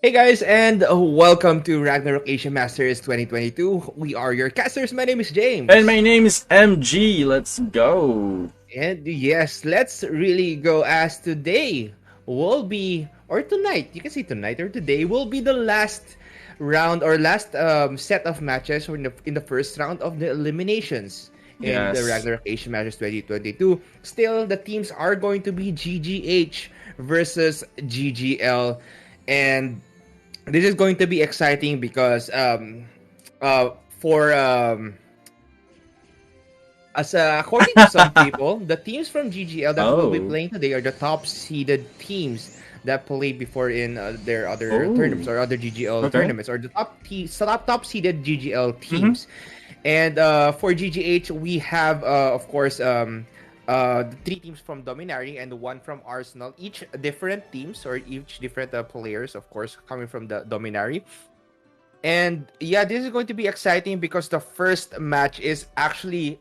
Hey guys, and welcome to Ragnarok Asia Masters 2022. We are your casters. My name is And James. my name is MG. Let's go. And yes, let's really go as today will be, or tonight, you can say tonight or today, will be the last round or last set of matches in the first round of the eliminations in the Yes. Ragnarok Asia Masters 2022. Still, the teams are going to be GGH versus GGL. And this is going to be exciting because for according to some people, the teams from GGL that will be Oh. playing today are the top seeded teams that played before in their other tournaments Oh. or other GGL Okay. tournaments, or the top seeded GGL Mm-hmm. teams. And for GGH, we have of course the three teams from Dominari and one from Arsenal, each different teams or each different players, of course, coming from the Dominari. And yeah, this is going to be exciting because the first match is actually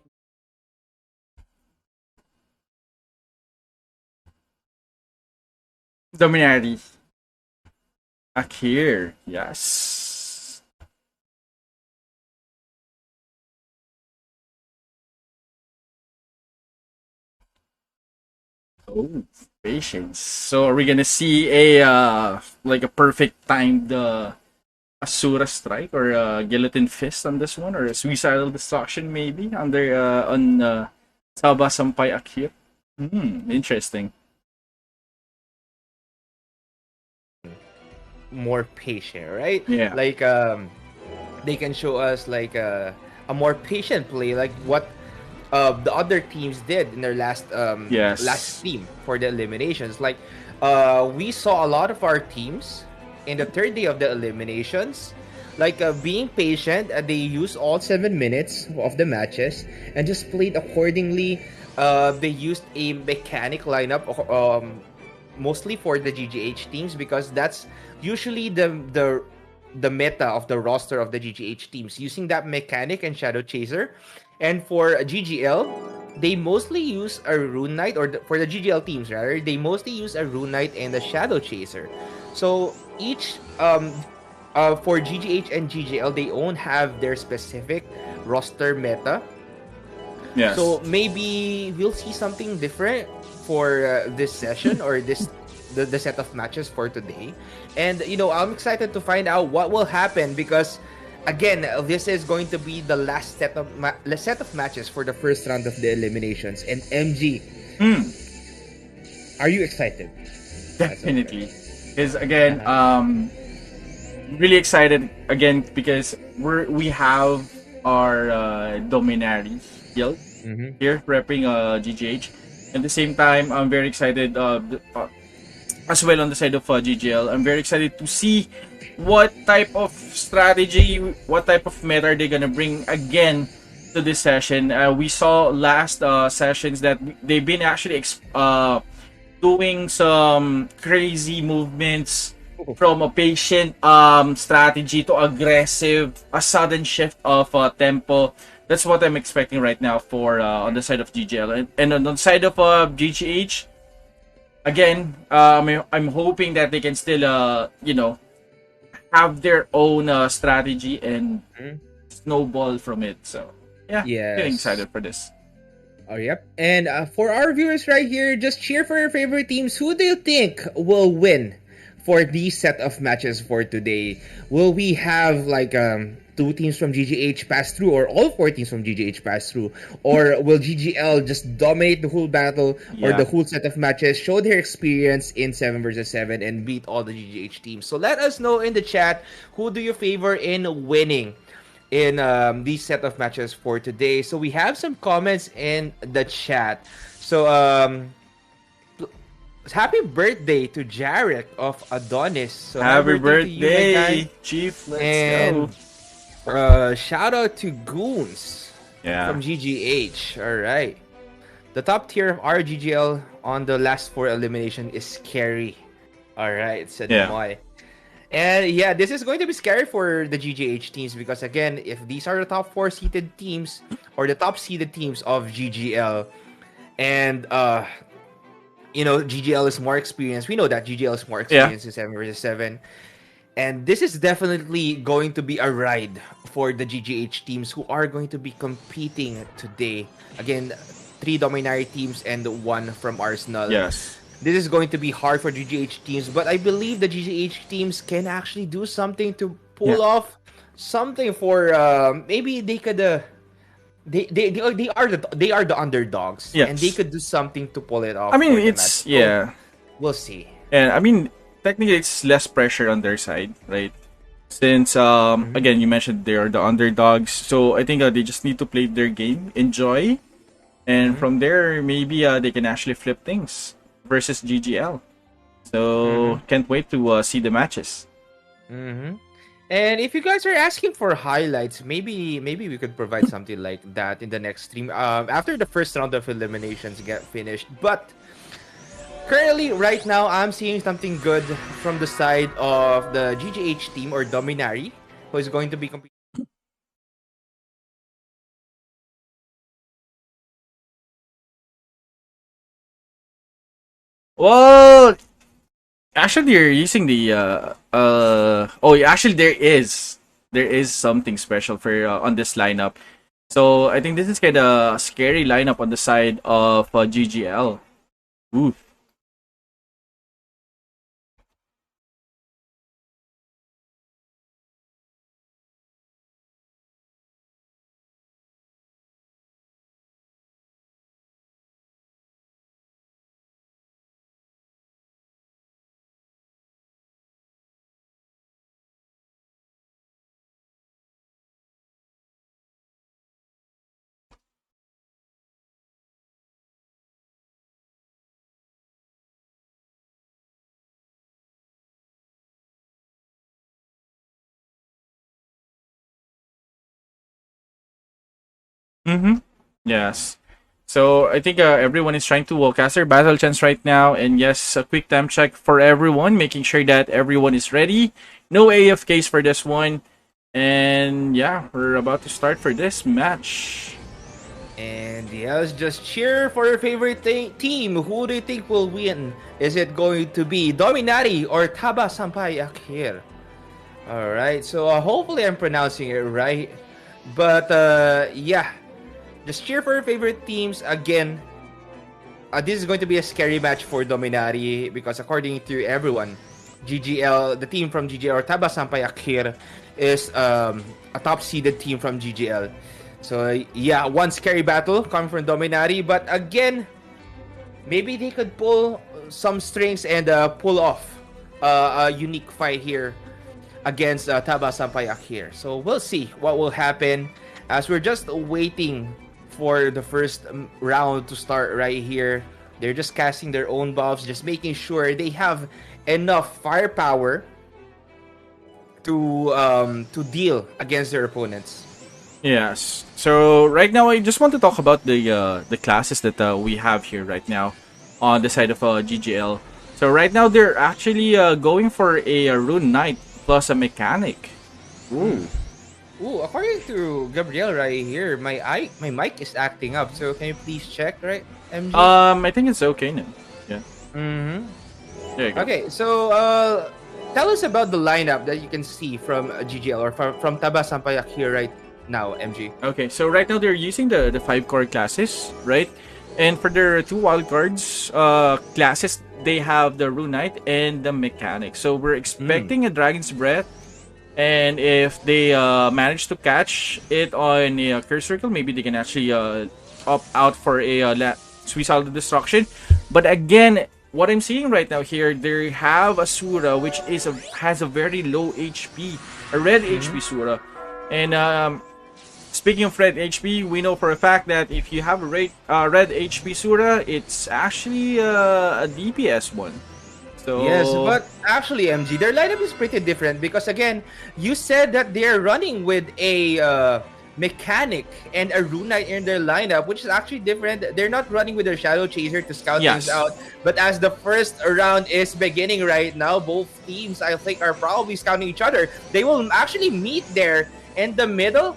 Dominari. Akir. Yes. Oh, patience. So are we gonna see a like a perfect timed Asura strike or guillotine fist on this one, or a suicidal destruction maybe under on Saba Sampay Akir? Interesting. more patient, right? Yeah. Like they can show us like a more patient play, like what the other teams did in their last Yes. stream for the eliminations. Like we saw a lot of our teams in the third day of the eliminations. Like being patient, they used all 7 minutes of the matches and just played accordingly. They used a mechanic lineup, mostly for the GGH teams, because that's usually the meta of the roster of the GGH teams, using that mechanic and Shadow Chaser. And for GGL, they mostly use a Rune Knight, or for the GGL teams rather, they mostly use a Rune Knight and a Shadow Chaser. So each for GGH and GGL, they own have their specific roster meta. Yes. So maybe we'll see something different for this session, or the set of matches for today. And I'm excited to find out what will happen, because again, this is going to be the last set of matches for the first round of the eliminations. And MG, Hmm. are you excited as of right Definitely. Because again, now? really excited again because we have our Dominari guild Mm-hmm. here repping GGH. At the same time, I'm very excited as well on the side of GGL. I'm very excited to see what type of strategy, what type of meta are they gonna bring again to this session. We saw last sessions that they've been actually doing some crazy movements from a patient strategy to aggressive, a sudden shift of tempo. That's what I'm expecting right now for on the side of GGL, and on the side of GGH. Again, I'm hoping that they can still, have their own strategy and Mhm. snowball from it. So, yeah, getting Yes. excited for this. Oh, yep. And for our viewers right here, just cheer for your favorite teams. Who do you think will win for these set of matches for today? Will we have like two teams from GGH pass through, or all four teams from GGH pass through? Or will GGL just dominate the whole battle or the Yeah. whole set of matches, show their experience in 7 versus 7 and beat all the GGH teams? So let us know in the chat, who do you favor in winning in these set of matches for today. So we have some comments in the chat. So happy birthday to Jarek of Adonis. So happy Happy birthday to you, my guy. birthday, Chief. Let's go. And shout out to Goons Yeah. from GGH. All right. The top tier of RGGL on the last four elimination is scary. All right, said Yeah. Moy. And yeah, this is going to be scary for the GGH teams, because again, if these are the top four seeded teams or the top seeded teams of GGL, and GGL is more experienced. We know that GGL is more Yeah. experienced in 7 versus 7. And this is definitely going to be a ride for the GGH teams who are going to be competing today. Again, three Dominari teams and one from Arsenal. Yes. This is going to be hard for GGH teams, but I believe the GGH teams can actually do something to Yeah. pull off something for maybe they could they are the underdogs, and they Yes. could do something to pull it I off mean, for the match. it's So yeah, we'll see. and I mean, technically, it's less pressure on their side, right? Since Mhm. again, you mentioned they are the underdogs, so I think they just need to play their game, enjoy, and Mhm. from there maybe they can actually flip things versus GGL. So Mhm. can't wait to see the matches. Mhm. And if you guys are asking for highlights, maybe we could provide something like that in the next stream. After the first round of eliminations get finished. But currently, right now, I'm seeing something good from the side of the GGH team or Dominari, who is going to be competing. Well, actually, you're using the oh, actually, there is something special for on this lineup. So I think this is kind of scary lineup on the side of GGL. Ooh. Mm-hmm. Yes. So I think everyone is trying to cast their battle chance right now, and yes, a quick time check for everyone, making sure that everyone is ready. No AFKs for this one, and yeah, we're about to start for this match. And yes, just cheer for your favorite team. Who do you think will win? Is it going to be Dominari or Taba Sampai Akhir? Alright, so hopefully I'm pronouncing it right. But yeah, just cheer for your favorite teams. Again, this is going to be a scary match for Dominari because according to everyone, GGL, the team from GGL or Taba Sampai Akhir is a top seeded team from GGL. So yeah, one scary battle coming from Dominari, but again, maybe they could pull some strings and pull off a unique fight here against Taba Sampayak here. So we'll see what will happen as we're just waiting for the first round to start right here. They're just casting their own buffs, just making sure they have enough firepower to deal against their opponents. Yes. So right now, I just want to talk about the classes that we have here right now on the side of GGL. So right now, they're actually going for a rune knight plus a mechanic. Hmm. Ooh. Ooh, according to Gabriel right here, my mic is acting up. So can you please check, right, MG? I think it's okay now. Yeah. Mm-hmm. There you go. Okay, so tell us about the lineup that you can see from GGL or from Taba Sampayak here right now, MG. Okay, so right now they're using the five core classes, right? And for their two wild cards classes, they have the rune knight and the mechanic. So we're Mm. expecting a dragon's breath. And if they manage to catch it on a curse circle, maybe they can actually opt out for a suicidal destruction. But again, what I'm seeing right now here, they have a Sura which has a very low HP, a red Mm-hmm. HP Sura. And speaking of red HP, we know for a fact that if you have a red HP Sura, it's actually a DPS one. Yes, So but actually, MG, their lineup is pretty different because again, you said that they're running with a mechanic and a rune knight in their lineup, which is actually different. They're not running with their shadow chaser to scout things yes, out, but as the first round is beginning right now, both teams I think are probably scouting each other. They will actually meet there in the middle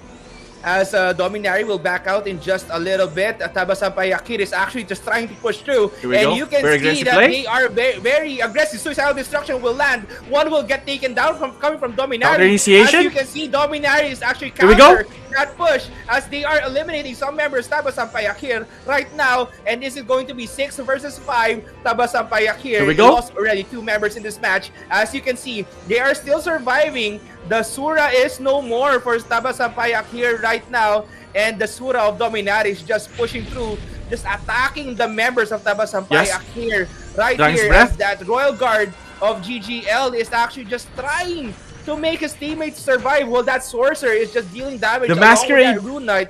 as Dominari will back out in just a little bit. Tabasampai Akir is actually just trying to push through, here we and go. you can Very see aggressive that play. they are very aggressive. Suicidal Destruction will land. One will get taken down from coming from Counter Dominari. As you initiation. can see, Dominari is actually Here we go. counter that push as they are eliminating some members Tabasampai Akir right now, and this is going to be 6 versus 5. Tabasampai Here we Akir go. lost already 2 members in this match. As you can see, they are still surviving. The Sura is no more for Tabasampayak here right now, and the Sura of Dominari is just pushing through, just attacking the members of Yes. Tabasampayak here, right Dragon's here, as Breath. that Royal Guard of GGL is actually just trying to make his teammates survive. Well, that sorcerer is just dealing damage The along with Masquerade. that Rune Knight.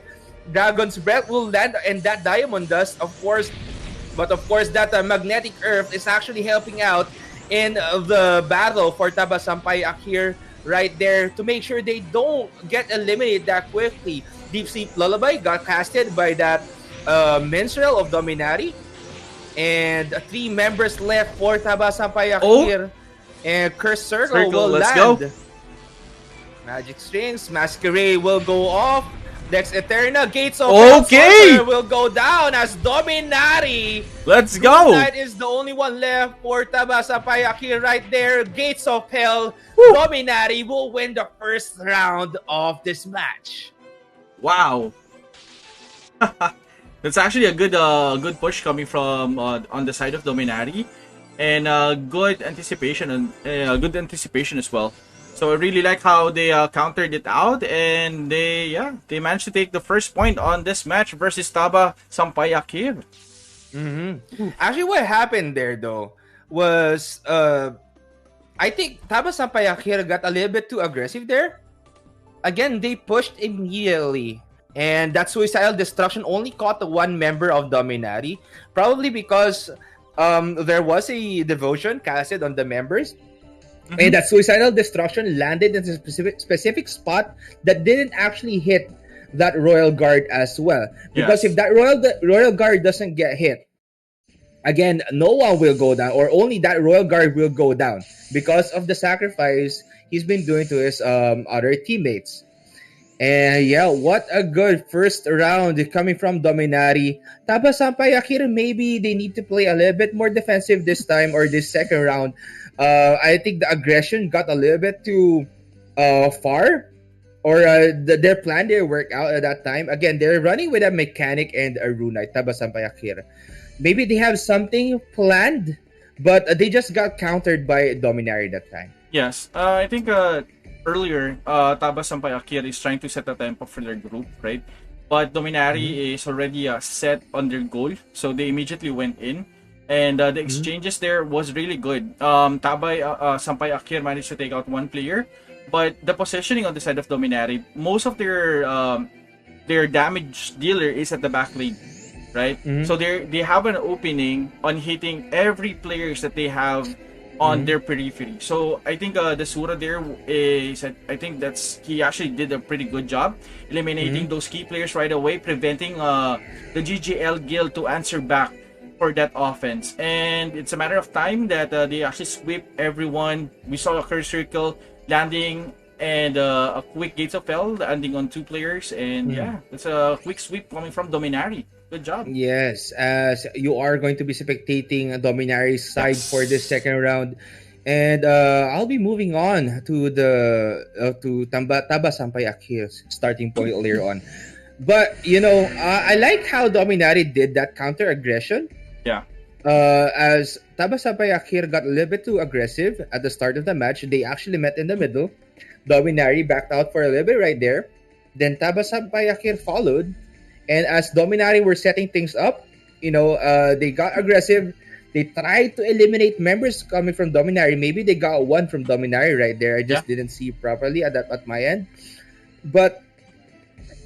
Dragon's Breath will land, and that Diamond Dust, of course. But of course, that Magnetic Earth is actually helping out in the battle for Taba Sampai Akir right there to make sure they don't get eliminated that quickly. Deep Sleep Lullaby got casted by that Minstrel of Dominati. And three members left for Taba Sampai Oh, Akir. And Curse Circle Circle, will let's land. go. Magic Strings, Masquerade will go off. Dex Eterna, Gates of Okay. Hell will go down as Dominati. Let's go. Knight is the only one left for Tabasa Payaki right there. Gates of Hell, Woo. Dominati will win the first round of this match. Wow. That's actually a good push coming from on the side of Dominati, and good anticipation as well. So I really like how they countered it out, and they managed to take the first point on this match versus Taba Sampai Akir. Actually, what happened there though was I think Taba Sampai Akir got a little bit too aggressive there. Again, they pushed immediately. And that suicidal destruction only caught the one member of Dominati. Probably because there was a devotion casted on the members. And that suicidal destruction landed in a specific spot that didn't actually hit that Royal Guard as well. Because if that Royal Guard doesn't get hit, again, no one will go down, or only that Royal Guard will go down because of the sacrifice he's been doing to his other teammates. And yeah, what a good first round coming from Dominati. Taba Sampai Akira, maybe they need to play a little bit more defensive this time or this second round. I think the aggression got a little bit too far, or their plan didn't work out at that time. Again, they're running with a mechanic and a runite, Taba Sampai Akira. Maybe they have something planned, but they just got countered by Dominati that time. Yes, I think earlier, Taba Sampai Akira is trying to set a tempo for their group, right? But Dominati is already set on their goal, so they immediately went in. And the exchanges there was really good. Sampai Akira managed to take out one player, but the positioning on the side of Dominati, most of their damage dealer is at the back lane, right? So they have an opening on hitting every players that they have on their periphery. So I think the Sura there is, I think he actually did a pretty good job eliminating those key players right away, preventing the GGL guild to answer back for that offense. And it's a matter of time that they actually sweep everyone. We saw a curse circle landing and a quick Gates of Hell landing on two players. And yeah, it's a quick sweep coming from Dominati. Good job. Yes, as you are going to be spectating Dominari's side for this second round. And I'll be moving on to the Taba Sampai Akir's starting point later on. But, I like how Dominari did that counter aggression. Yeah. As Taba Sampai Akir got a little bit too aggressive at the start of the match, they actually met in the middle. Dominari backed out for a little bit right there. Then Taba Sampai Akir followed. And as Dominari were setting things up, they got aggressive. They tried to eliminate members coming from Dominari. Maybe they got one from Dominari right there. I just didn't see properly at my end. But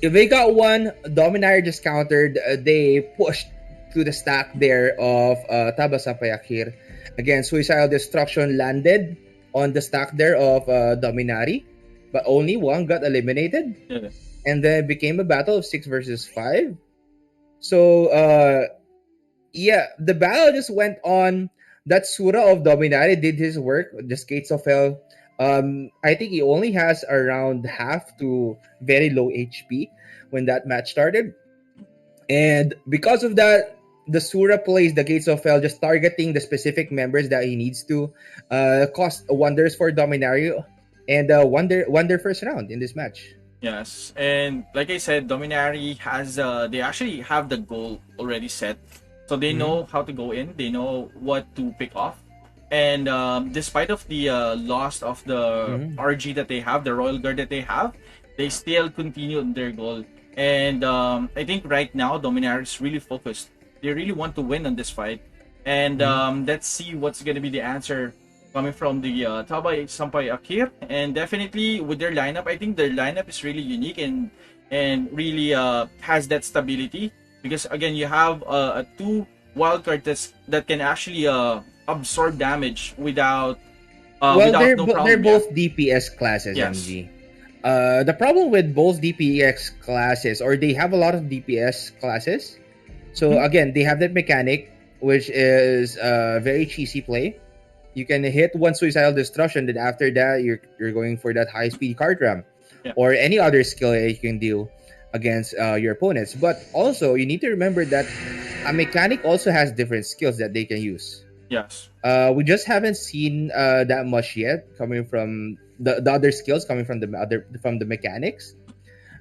if they got one, Dominari just countered. They pushed to the stack there of Taba Sampai Akir. Again, Suicidal Destruction landed on the stack there of Dominari. But only one got eliminated. Yeah. And then it became a battle of 6 versus 5. So, the battle just went on. That Sura of Dominati did his work. The Gates of Hell. I think he only has around half to very low HP when that match started. And because of that, the Sura plays the Gates of Hell, just targeting the specific members that he needs to. Cost wonders for Dominario. And won their first round in this match. Yes, and like I said, Dominari has they actually have the goal already set, so they know how to go in. They know what to pick off, and despite of the loss of the RG that they have, the Royal Guard that they have, they still continue their goal. And I think right now Dominari is really focused. They really want to win on this fight, and let's see what's gonna be the answer coming from the Tabay Sampay Akir, and definitely with their lineup, I think their lineup is really unique and really has that stability because again you have a two wildcard that can actually absorb damage Well, without no they're problem. Yeah. both DPS classes, Yes. MG. The problem with both DPS classes, or they have a lot of DPS classes. So Hmm. again, they have that mechanic, which is a very cheesy play. You can hit one suicidal destruction, then after that, you're going for that high speed card ramp, Yeah. or any other skill that you can do against your opponents. But also, you need to remember that a mechanic also has different skills that they can use. Yes. We just haven't seen that much yet coming from the other skills coming from the mechanics.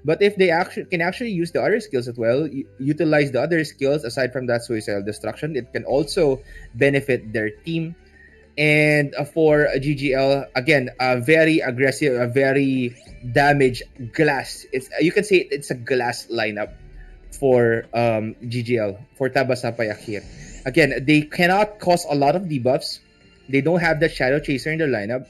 But if they actually can actually use the other skills as well, utilize the other skills aside from that suicidal destruction, it can also benefit their team. And for GGL, again, a very aggressive, a very damage glass. It's you can say it's a glass lineup for GGL for Tabasapay Akir. Again, they cannot cause a lot of debuffs. They don't have that Shadow Chaser in their lineup.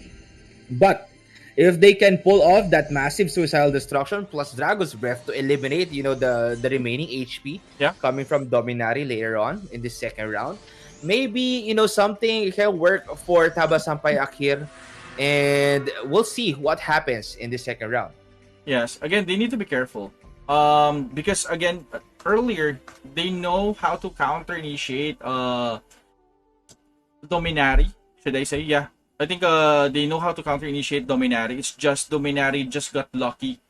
But if they can pull off that massive suicidal destruction plus Drago's Breath to eliminate, the remaining HP Yeah. coming from Dominari later on in the second round, maybe something can work for Tabasampay Akir, and we'll see what happens in the second round. Yes. Again, they need to be careful. Because again, earlier they know how to counter initiate Dominari. Should I say? Yeah. I think they know how to counter initiate Dominari. It's just Dominari just got lucky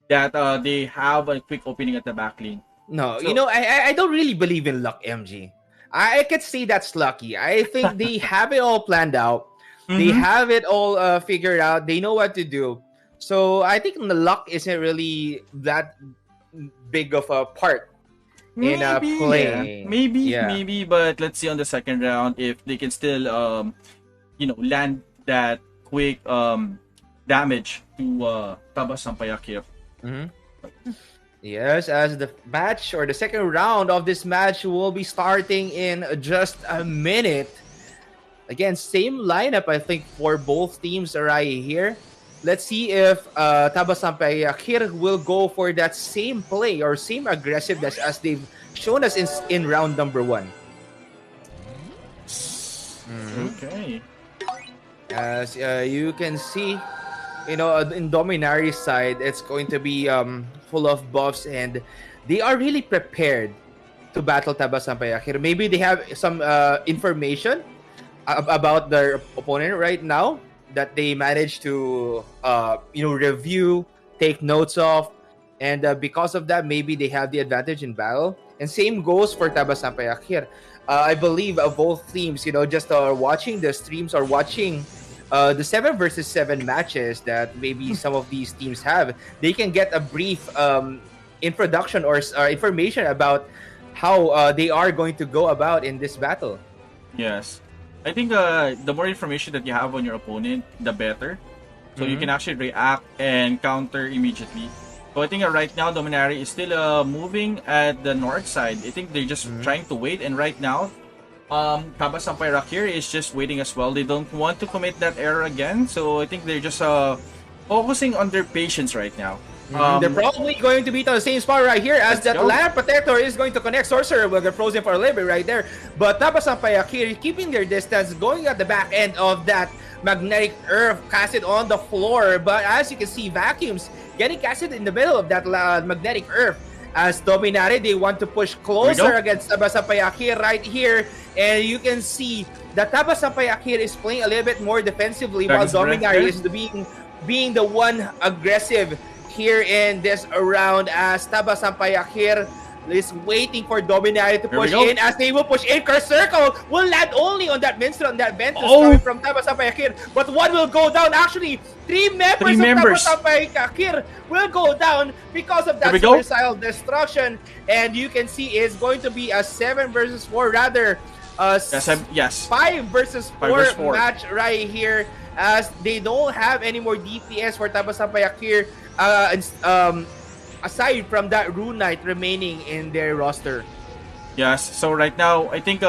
that they have a quick opening at the back lane. No, So I don't really believe in luck, MG. I could say that's lucky. I think they have it all planned out. They mm-hmm. have it all figured out. They know what to do. So I think the luck isn't really that big of a part in Maybe, yeah. playing. Yeah. Maybe, but let's see on the second round if they can still land that quick damage to Tabas Sampayakir. Mm-hmm. Yes, as the match or the second round of this match will be starting in just a minute. Again, same lineup, I think, for both teams right here. Let's see if Tabasampay Akir will go for that same play or same aggressiveness as they've shown us in round number one. Okay. As you can see, in Dominari's side, it's going to be full of buffs, and they are really prepared to battle Tabasampay Akir. Maybe they have some information about their opponent right now that they managed to review, take notes of, and because of that, maybe they have the advantage in battle. And same goes for Tabasampay Akir. I believe both teams, just watching the streams or watching the 7 versus 7 matches that maybe some of these teams have, they can get a brief introduction or information about how they are going to go about in this battle. Yes. I think the more information that you have on your opponent, the better. So you can actually react and counter immediately. So I think right now Dominari is still moving at the north side. I think they're just trying to wait, and right now Tabasampay Rakir is just waiting as well. They don't want to commit that error again, so I think they're just focusing on their patience right now. They're probably going to be to the same spot right here as Let's that go. Lamp Protector is going to connect Sorcerer. Will get frozen for a little bit right there. But Tabasampay Akir keeping their distance, going at the back end of that Magnetic Earth casted on the floor. But as you can see, Vacuums getting casted in the middle of that Magnetic Earth. As Dominare, they want to push closer against Tabasampay Akir right here. And you can see that Tabasampay Akir is playing a little bit more defensively while Dominare is being the one aggressive here in this round, as Tabasampay Akir is waiting for Dominari to push in, as they will push in. Curse Circle will land only on that Minstrel, on that Ventus coming from Tabasampay Akir. But one will go down. Actually, three members of Tabasampay Akir will go down because of that suicidal destruction. And you can see it's going to be a 7 versus 4, rather 5 versus 4 match right here, as they don't have any more DPS for Tabasampay Akir. Aside from that Rune Knight remaining in their roster. Yes. So right now, I think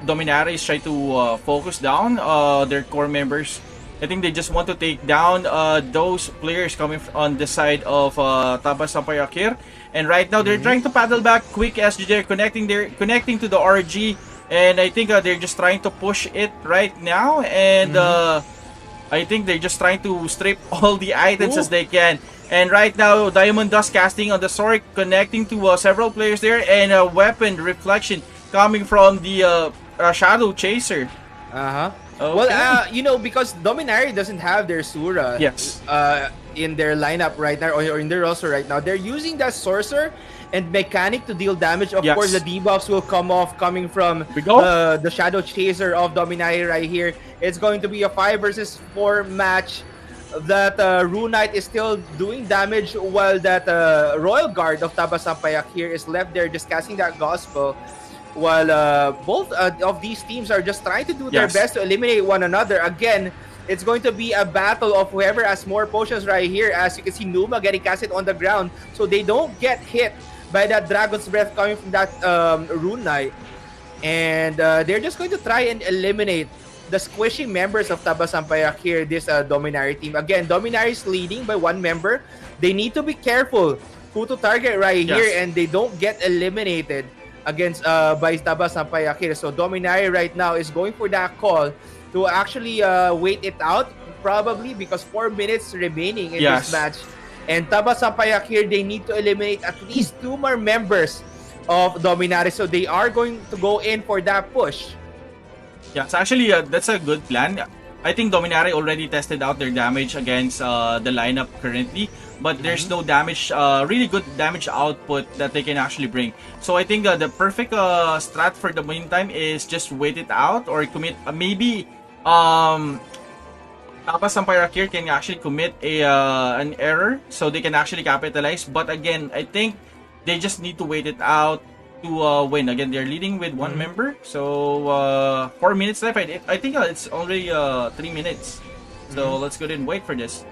Dominaria is trying to focus down their core members. I think they just want to take down those players coming on the side of Tabas Sampayakir. And right now, they're Mm-hmm. trying to paddle back quick as they're connecting to the RG. And I think they're just trying to push it right now. And Mm-hmm. I think they're just trying to strip all the items Ooh. as they can. And right now, Diamond Dust casting on the sword, connecting to several players there, and a weapon reflection coming from the Shadow Chaser. Uh-huh. Well, Okay. because Dominaria doesn't have their Sura Yes. in their lineup right now, or in their roster right now. They're using that Sorcerer and Mechanic to deal damage. Of course, the Yes. debuffs will come off coming from Here we go. the Shadow Chaser of Dominaria right here. It's going to be a 5 versus 4 match. That Rune Knight is still doing damage while that Royal Guard of Tabasampayak here is left there just casting that Gospel, while both of these teams are just trying to do their Yes. best to eliminate one another. Again, it's going to be a battle of whoever has more potions right here. As you can see, Numa getting casted on the ground so they don't get hit by that Dragon's Breath coming from that Rune Knight. And they're just going to try and eliminate the squishy members of Tabasampayak here, this Dominari team. Again, Dominari is leading by one member. They need to be careful who to target right Yes. here and they don't get eliminated against by Tabasampayak here. So Dominari right now is going for that call to actually wait it out, probably because 4 minutes remaining in this Yes. match. And Tabasampayak here, they need to eliminate at least 2 more members of Dominari. So they are going to go in for that push. Yes, actually, that's a good plan. I think Dominaria already tested out their damage against the lineup currently, but there's no damage, really good damage output that they can actually bring. So I think the perfect strat for the meantime is just wait it out or commit. Maybe Tapas Samparakir can actually commit an error so they can actually capitalize. But again, I think they just need to wait it out to win. Again, they're leading with one member. So 4 minutes left. I think it's already 3 minutes. So let's go ahead and wait for this.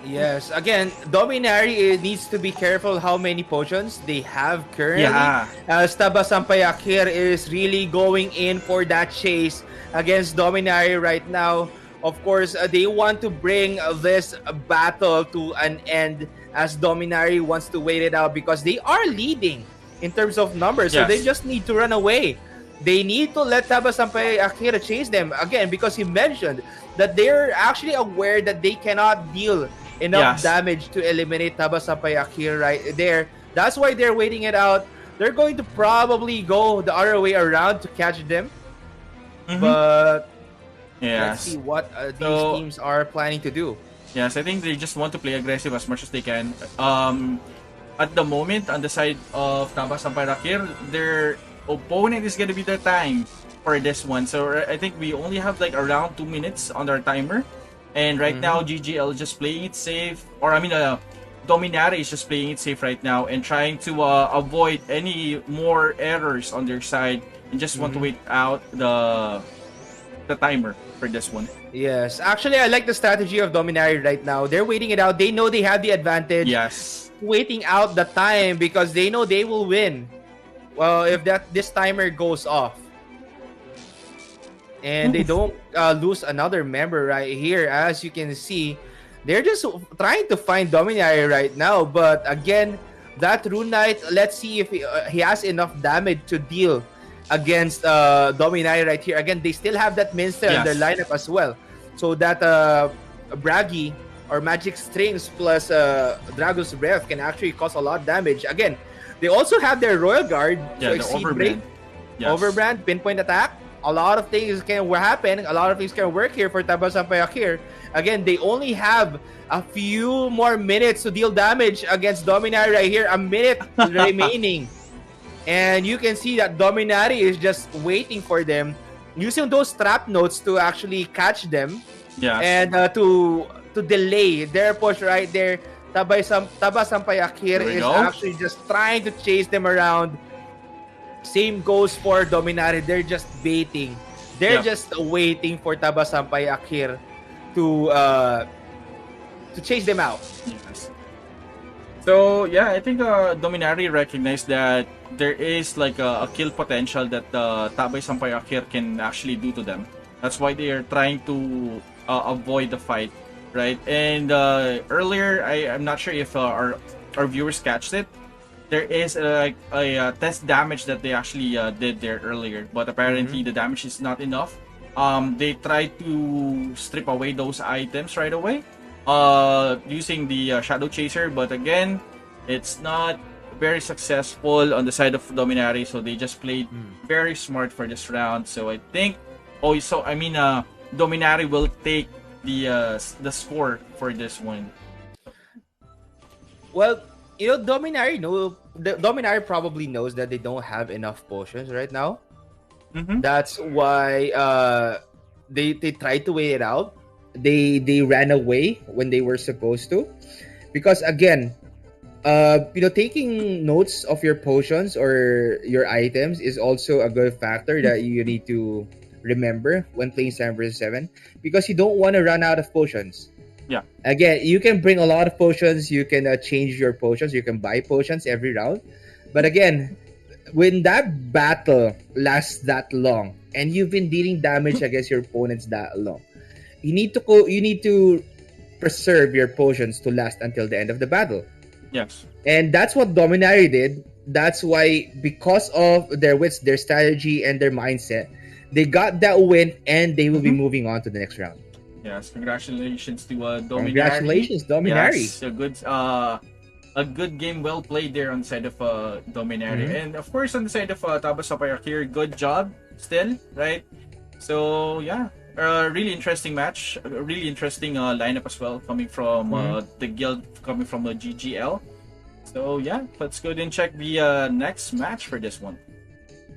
Yes, again, Dominari needs to be careful how many potions they have currently. Yeah. As Tabasampayakir is really going in for that chase against Dominari right now. Of course, they want to bring this battle to an end as Dominari wants to wait it out because they are leading in terms of numbers. So Yes. they just need to run away. They need to let Tabasampayakir chase them again because he mentioned that they're actually aware that they cannot deal enough Yes. damage to eliminate Tabasampayakir right there. That's why they're waiting it out. They're going to probably go the other way around to catch them. But let's see Yes. what these So- teams are planning to do. Yes, I think they just want to play aggressive as much as they can. At the moment, on the side of Tabas Samparakir, their opponent is gonna be the time for this one. So I think we only have like around 2 minutes on our timer. And right now, GGL is just playing it safe. Or I mean, Dominare is just playing it safe right now and trying to avoid any more errors on their side and just want to wait out the timer for this one. Yes, actually, I like the strategy of Dominari right now. They're waiting it out. They know they have the advantage. Yes. Waiting out the time because they know they will win. Well, if this timer goes off. And they don't lose another member right here. As you can see, they're just trying to find Dominari right now. But again, that Rune Knight, let's see if he has enough damage to deal against Dominari right here. Again, they still have that Minster in their lineup as well. So that Bragi or Magic Strings plus Dragon's Breath can actually cause a lot of damage. Again, they also have their Royal Guard. Yeah, so the Overbrand. Yes. Overbrand, pinpoint attack. A lot of things can happen. A lot of things can work here for Tabasampayakir. Again, they only have a few more minutes to deal damage against Dominari right here. A minute remaining. And you can see that Dominari is just waiting for them, using those trap notes to actually catch them. Yes. And to delay their push right there. Tabasampayakir is actually just trying to chase them around. Same goes for Dominari. They're just baiting. They're just waiting for Tabasampayakir to chase them out. Yes. So yeah, I think Dominari recognized that there is like a kill potential that Tabay Sampay Akir can actually do to them. That's why they are trying to avoid the fight, right? And earlier, I'm not sure if our viewers catched it. There is a test damage that they actually did there earlier, but apparently Mm-hmm. the damage is not enough. They tried to strip away those items right away, using the Shadow Chaser, but again, it's not very successful on the side of Dominari, so they just played Mm. very smart for this round. So I think, Dominari will take the score for this one. Well, Dominari Dominari probably knows that they don't have enough potions right now. Mm-hmm. That's why they tried to wait it out. They ran away when they were supposed to, because again, taking notes of your potions or your items is also a good factor that you need to remember when playing 7 versus 7, because you don't want to run out of potions. Yeah. Again, you can bring a lot of potions, you can change your potions, you can buy potions every round, but again, when that battle lasts that long and you've been dealing damage against your opponents that long, you need to preserve your potions to last until the end of the battle. Yes. And that's what Dominari did. That's why, because of their wits, their strategy, and their mindset, they got that win and they will be Mm-hmm. moving on to the next round. Yes, congratulations to Dominari. Congratulations, Dominari. Yes, a good game, well played there on the side of Dominari, Mm-hmm. and of course on the side of Tabas here. Good job, still, right? So yeah, really interesting match, a really interesting lineup as well, coming from Mm-hmm. the guild, coming from the GGL. So yeah, let's go ahead and check the next match for this one.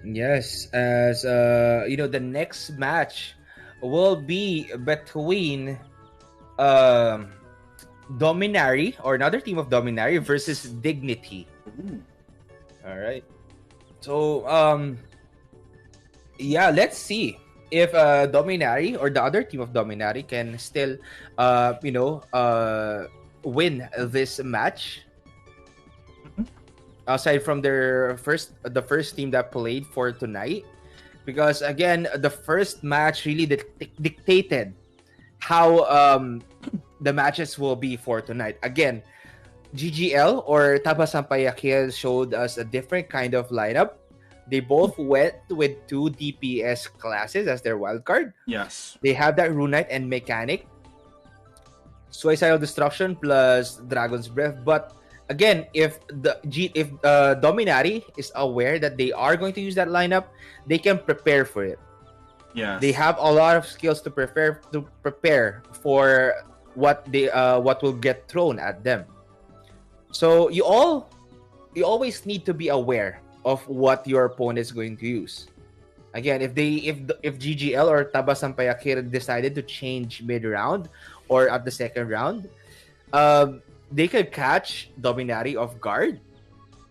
Yes, as the next match will be between um Dominari, or another team of Dominari, versus Yes. Dignity. Ooh. All right. So yeah, let's see if Dominari, or the other team of Dominari, can still win this match, Mhm. aside from the first team that played for tonight, because again, the first match really dictated how the matches will be for tonight. Again, GGL, or Tabasampayakil, showed us a different kind of lineup. They both went with two DPS classes as their wildcard. Yes. They have that Runite and Mechanic, Suicidal Destruction plus Dragon's Breath. But again, if Dominari is aware that they are going to use that lineup, they can prepare for it. They Yes. have a lot of skills to prepare for what will get thrown at them. So you always need to be aware of what your opponent is going to use. Again, if GGL or Tabasampayakir decided to change mid round or at the second round, they could catch Dominari off guard.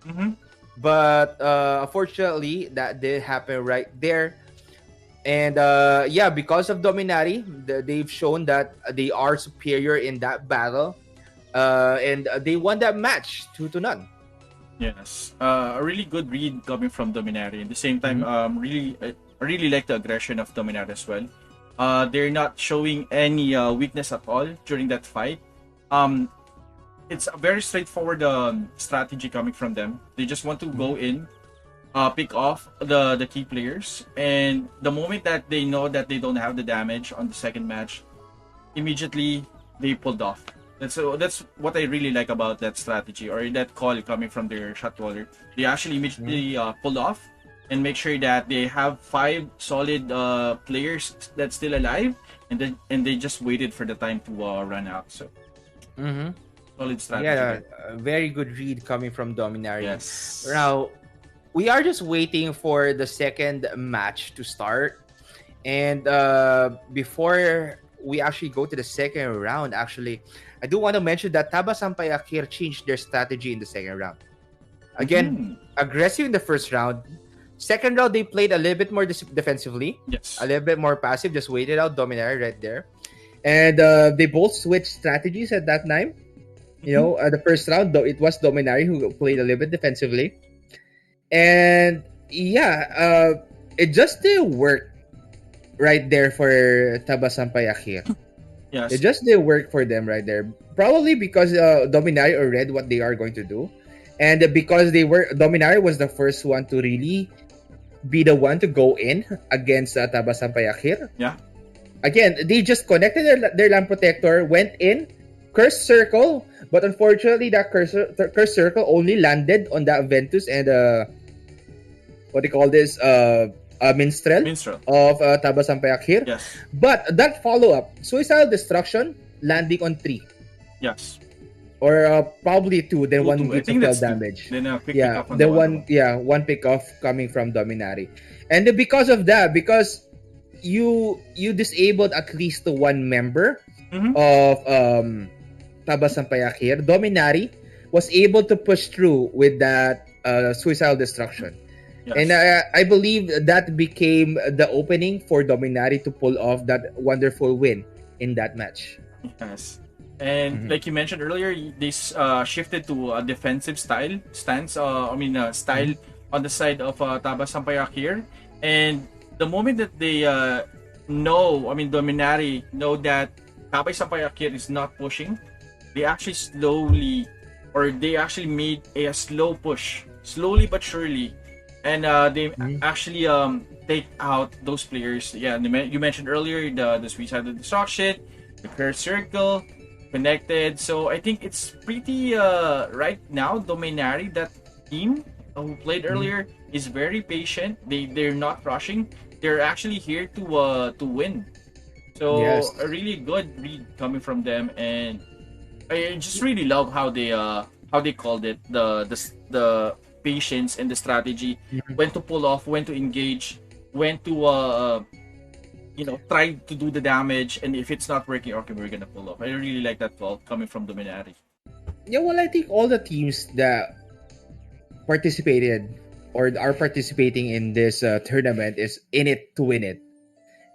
Mm-hmm. But unfortunately, that did happen right there. And yeah, because of Dominari, they've shown that they are superior in that battle, and they won that match 2-0. Yes, a really good read coming from Dominari. At the same time, Mm-hmm. I really like the aggression of Dominari as well. They're not showing any weakness at all during that fight. Um, it's a very straightforward strategy coming from them. They just want to go in, pick off the key players, and the moment that they know that they don't have the damage on the second match, immediately they pulled off. That's what I really like about that strategy, or that call coming from their shot caller. They actually Mm-hmm. immediately pulled off and make sure that they have five solid players that's still alive, and they just waited for the time to run out. So Mm-hmm. solid strategy Yeah, there. a very good read coming from Dominari. Yes. Now, we are just waiting for the second match to start. And before we actually go to the second round, actually, I do want to mention that Tabasampay Akir changed their strategy in the second round. Again, Mhm. aggressive in the first round. Second round, they played a little bit more defensively, a Yes. little bit more passive, just waited out Dominari right there. And they both switched strategies at that time. Mm-hmm. The first round, though, it was Dominari who played a little bit defensively. And yeah, it just didn't work right there for Tabasampayakir. It Yes. just didn't work for them right there. Probably because Dominari already read what they are going to do. And because Dominari was the first one to really be the one to go in against Tabasampayakir. Yeah. Again, they just connected their land protector, went in, cursed circle, but unfortunately that cursed circle only landed on the Ventus and what they call this minstrel Minstrel. of Tabasampayakir. Yes. But that follow up, suicidal destruction, landing on 3 Yes. or probably 2, then 1 2-2. I gives of think 12 that's 2. damage. Then a quick pick Yeah, up on the the other one one. yeah, one pick off coming from Dominari. And because of that, because you disabled at least the one member Mm-hmm. of Tabasampayakir, Dominari was able to push through with that suicidal destruction. And Yes. I believe that became the opening for Dominari to pull off that wonderful win in that match. Yes. And Mm-hmm. like you mentioned earlier, they shifted to a defensive stance. Style Mm-hmm. on the side of Taba Sampayak here. And the moment that they Dominari know that Tabay Sampayak here is not pushing, they actually they actually made a slow push, slowly but surely, and they Mm-hmm. actually take out those players. Yeah, you mentioned earlier the sweet side of destruction, the curve circle, connected. So I think it's pretty right now. Dominari, that team who played Mm-hmm. earlier, is very patient. They're not rushing. They're actually here to win. Yes. So a really good read coming from them, and I just really love how they called it, the patience and the strategy, Mm-hmm. when to pull off, when to engage, when to try to do the damage, and if it's not working, okay, we're gonna pull off. I really like that call coming from Dominati. Yeah, well, I think all the teams that participated or are participating in this tournament is in it to win it.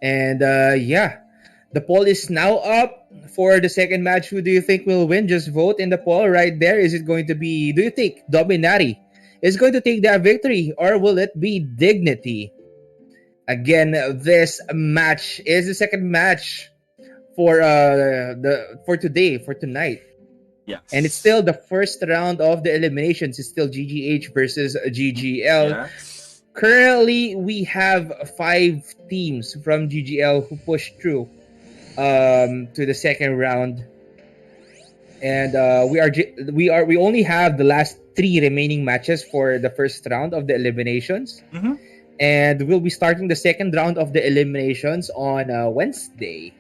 And yeah, the poll is now up for the second match. Who do you think will win? Just vote in the poll right there. Is it going to be, do you think Dominati is going to take that victory or will it be Dignity? Again, this match is the second match for today, for tonight. And it's Yes. still the first round of the eliminations. It's still GGH versus GGL. Yes. Currently, we have 5 teams from GGL who pushed through to the second round, and we only have the last 3 remaining matches for the first round of the eliminations, Mm-hmm. and we'll be starting the second round of the eliminations on Wednesday.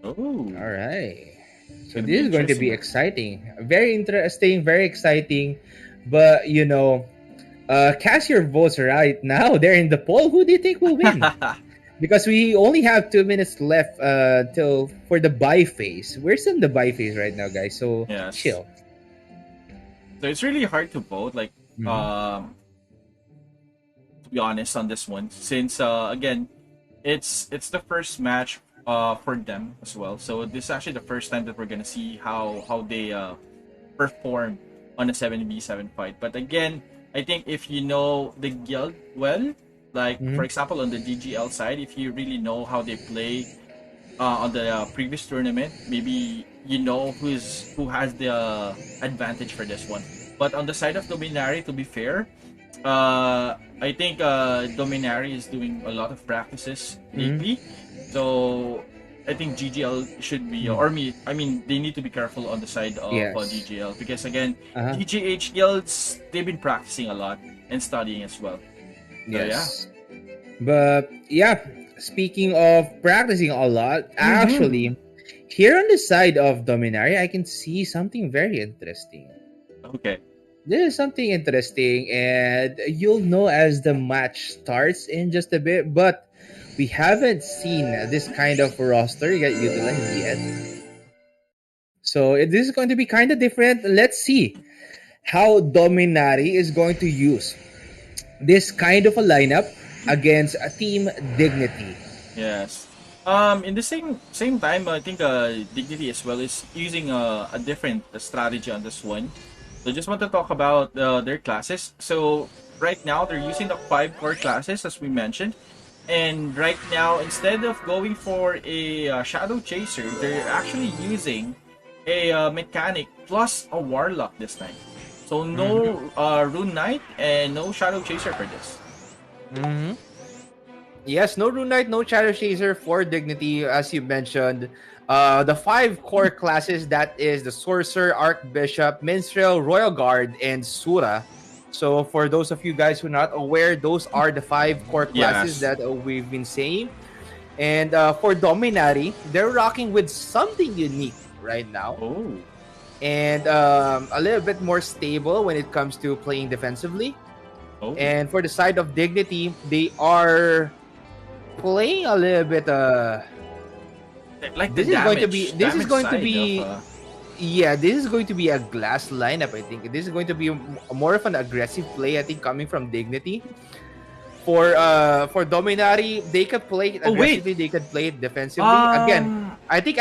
Oh, All right. it's So gonna be this is going to interesting be one. exciting. Very interesting, very exciting. But cast your votes right now. They're in the poll. Who do you think will win? Because we only have 2 minutes left till for the buy phase. We're still in the buy phase right now, guys. So Yes. chill. So it's really hard to vote. Like, Mm-hmm. um, to be honest on this one, since again, it's the first match for them as well. So this is actually the first time that we're gonna see how they perform on a 7v7 fight. But again, I think if you know the guild well, like for Mm-hmm. example on the DGL side, if you really know how they play on the previous tournament, maybe you know who has the advantage for this one. But on the side of Dominari, to be fair, I think Dominari is doing a lot of practices Mm-hmm. lately, so I think GGL should be, or me. I mean, they need to be careful on the side of Yes. GGL, because again, Uh-huh. DGH guilds, they've been practicing a lot and studying as well. So yeah. Yes. But yeah, speaking of practicing a lot, Mm-hmm. actually, here on the side of Dominari, I can see something very interesting. Okay. There is something interesting, and you'll know as the match starts in just a bit. But we haven't seen this kind of roster get utilized yet. So this is going to be kind of different. Let's see how Dominari is going to use this kind of a lineup against a team Dignity. Yes. In the same time, I think Dignity as well is using a different strategy on this one. So just want to talk about their classes. So right now they're using the five core classes as we mentioned, and right now instead of going for a Shadow Chaser, they're actually using a mechanic plus a Warlock this time. So Mm-hmm. no Rune Knight and no Shadow Chaser for this. Mm-hmm. Yes, no Rune Knight, no Shadow Chaser for Dignity, as you mentioned. The five core classes, that is the Sorcerer, Archbishop, Minstrel, Royal Guard, and Sura. So for those of you guys who are not aware, those are the five core classes Yes. that we've been saying. And for Dominati, they're rocking with something unique right now. Oh. And a little bit more stable when it comes to playing defensively. Oh. And for the side of Dignity, they are playing a little bit Like the this is going to be this is damage going to side of be yeah, this is going to be a glass lineup. I think this is going to be more of an aggressive play, I think, coming from Dignity. For Dominari, they could play it Oh wait. aggressively, they could play it defensively. Again, Um. I think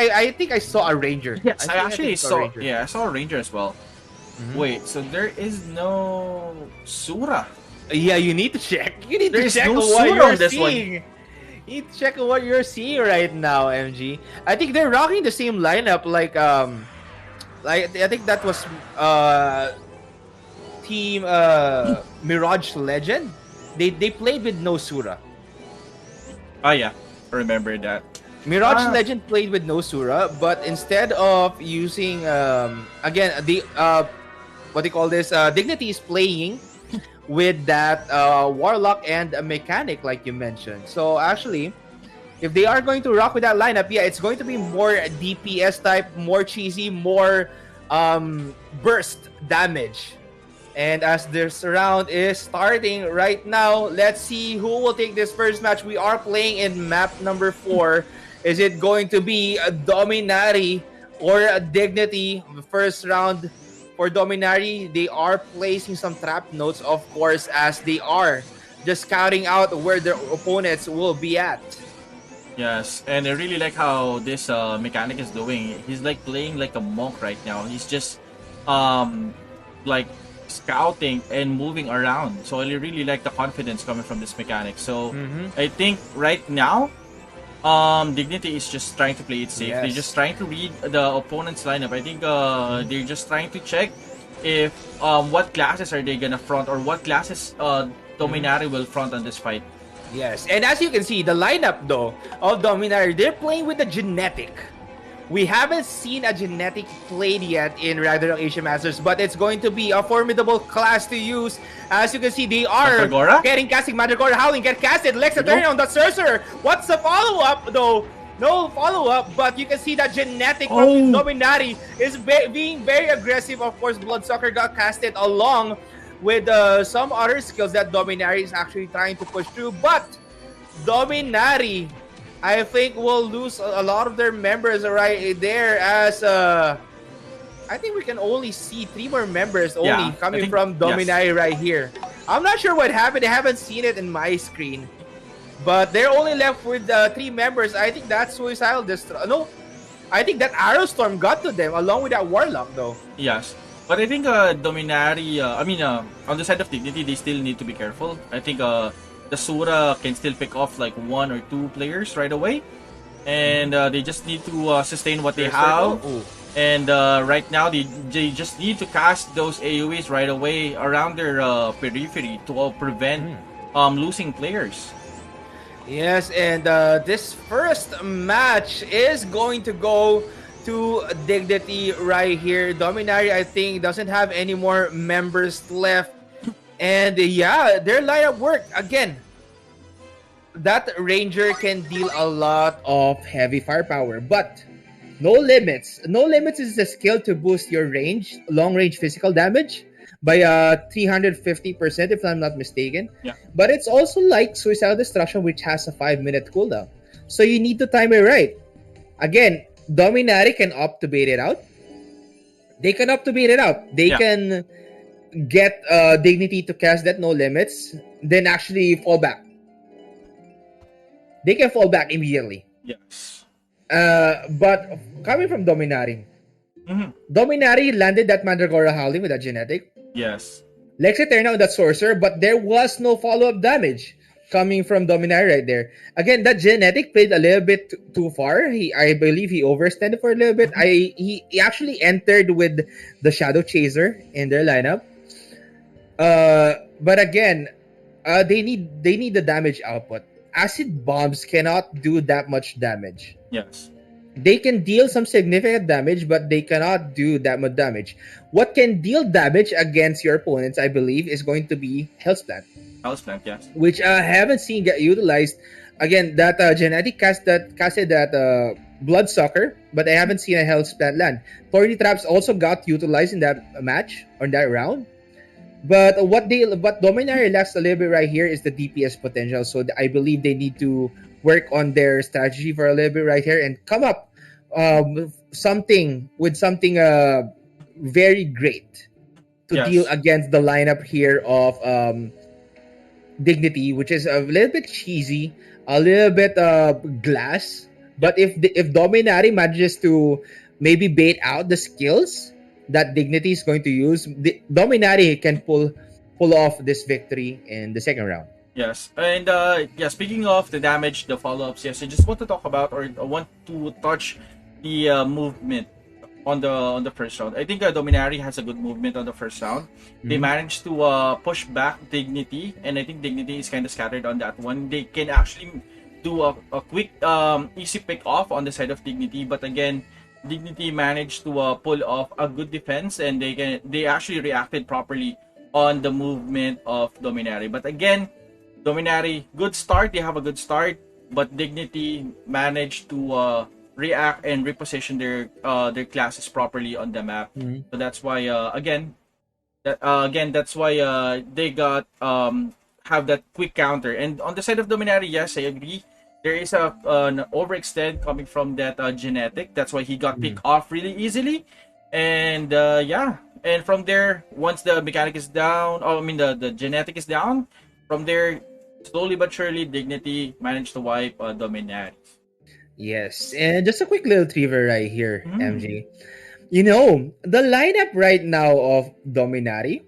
I saw a ranger. Yes, I I think I think actually I saw a saw. ranger. Yeah, I saw a ranger as well. Hmm. Wait, so there is no Sura. Yeah, you need to check. You need There to is check no what Sura you're on this one. seeing. You need to check what you're seeing right now, MG. I think they're rocking the same lineup like I think that was team Mirage Legend. They played with no Sura. Ah, yeah, I remember that. Mirage Ah, Legend played with no Sura, but instead of using again the what do you call this, Dignity is playing with that Warlock and a Mechanic like you mentioned. So actually, if they are going to rock with that lineup, yeah, it's going to be more DPS type, more cheesy, more burst damage. And as this round is starting right now, let's see who will take this first match. We are playing in map number 4. Is it going to be a Dominari or a Dignity? The first round for Dominari, they are placing some trap notes, of course, as they are just scouting out where their opponents will be at. yes, and I really like how this mechanic is doing. He's like playing like a monk right now. He's just um like scouting and moving around. So I really like the confidence coming from this mechanic. So Mm-hmm. I think right now Dignity is just trying to play it safe. They're just Yes. trying to read the opponent's lineup. I think they're just trying to check if what classes are they gonna front or what classes Mm-hmm. Dominari will front on this fight. Yes, and as you can see, the lineup though of Dominar, they're playing with the genetic. We haven't seen a genetic played yet in Ragnarok Asia Masters, but it's going to be a formidable class to use. As you can see, they are Mandragora? getting casting Mandragora, Howling, get casted, Lexa You know? turning on the Sorcerer. What's the follow-up though? No follow-up, but you can see that genetic from Oh, Dominari is being very aggressive. Of course, Bloodsucker got casted along with some other skills that Dominari is actually trying to push through, but Dominari, I think, will lose a lot of their members right there. As I think we can only see 3 more members only yeah. I coming think from yes. Dominari right here. I'm not sure what happened. I haven't seen it in my screen, but they're only left with 3 members. I think that's Suicidal No, I think that Arrow Storm got to them along with that Warlock though. Yes. But I think Dominari, on the side of Dignity, they still need to be careful. I think the Sura can still pick off like 1 or 2 players right away. And they just need to sustain what they First circle. have. Ooh. And right now, they just need to cast those AoEs right away around their periphery to prevent Mm. losing players. Yes, and this first match is going to go to Dignity right here. Dominari, I think, doesn't have any more members left. And yeah, their lineup worked. Again, that Ranger can deal a lot of heavy firepower, but no limits. No limits is the skill to boost your range, long range physical damage by 350%, if I'm not mistaken. Yeah. But it's also like Suicidal Destruction, which has a 5-minute cooldown. So you need to time it right. Again, Dominari can opt to bait it out. They can opt to bait it out. They Yeah. can get Dignity to cast that no limits, then actually fall back. They can fall back immediately. Yes. But coming from Dominari, Hmm. Dominari landed that Mandragora Howling with that genetic. Yes. Lex Eterna with that Sorcerer, but there was no follow-up damage coming from Dominari right there. Again, that genetic played a little bit too far. I believe he overextended for a little bit. Hmm. He actually entered with the Shadow Chaser in their lineup. But again, they need the damage output. Acid bombs cannot do that much damage. Yes. They can deal some significant damage, but they cannot do that much damage. What can deal damage against your opponents, I believe, is going to be Hellsplant, Houseplant. Yes. which I haven't seen get utilized. Again, that genetic casted that Bloodsucker, but I haven't seen a Hellsplant land. Thorny Traps also got utilized in that match on that round. But what Dominaria lacks a little bit right here is the DPS potential. So I believe they need to work on their strategy for a little bit right here and come up something very great to deal Yes. against the lineup here of Dignity, which is a little bit cheesy, a little bit glass. Yep. But if Dominari manages to maybe bait out the skills that Dignity is going to use, Dominari can pull off this victory in the second round. Yes. And yeah, speaking of the damage, the follow-ups, yes, I just want to talk about, or I want to touch the movement on the first round. I think Dominari has a good movement on the first round. They Mhm. managed to push back Dignity, and I think Dignity is kind of scattered on that one. They can actually do a quick, easy pick off on the side of Dignity, but again, Dignity managed to pull off a good defense, and they actually reacted properly on the movement of Dominari. But again, Dominari, good start. They have a good start, but Dignity managed to react and reposition their classes properly on the map. Mhm. So that's why that's why they got have that quick counter. And on the side of Dominari, yes, I agree. There is an overextend coming from that genetic. That's why he got Mhm. picked off really easily. And yeah, and from there, once the mechanic is down, oh, I mean the genetic is down, from there, slowly but surely, Dignity managed to wipe Dominari. Yes, and just a quick little trivia right here, Mm. MJ. You know, the lineup right now of Dominari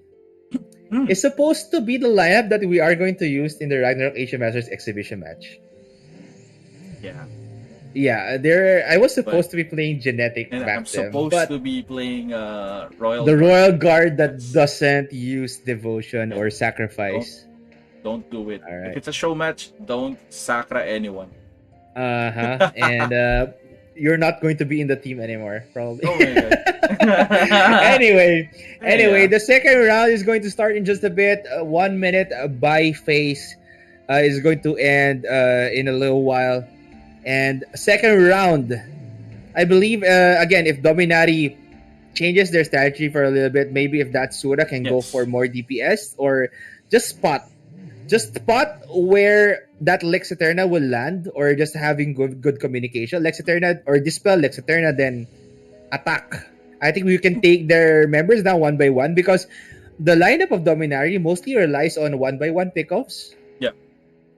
Mm. is supposed to be the lineup that we are going to use in the Ragnarok Asia Masters exhibition match. Yeah, Yeah, there. I was but supposed to be playing Genetic and I'm back then, supposed to but be playing Royal the Guard. Royal Guard that Yes, doesn't use devotion yeah. or Don't sacrifice. don't do it. All If right. it's a show match, don't sacra anyone. Uh huh. And you're not going to be in the team anymore, probably. Oh my god. anyway, anyway, Yeah. the second round is going to start in just a bit. 1 minute by face is going to end in a little while. And second round, I believe again, if Dominari changes their strategy for a little bit, maybe if that Sura can go for Yes. more DPS or just spot where that Lex Eterna will land, or just having good communication. Lex Eterna or dispel Lex Eterna, then attack. I think we can take their members down one by one because the lineup of Dominari mostly relies on one by one pickoffs Yeah.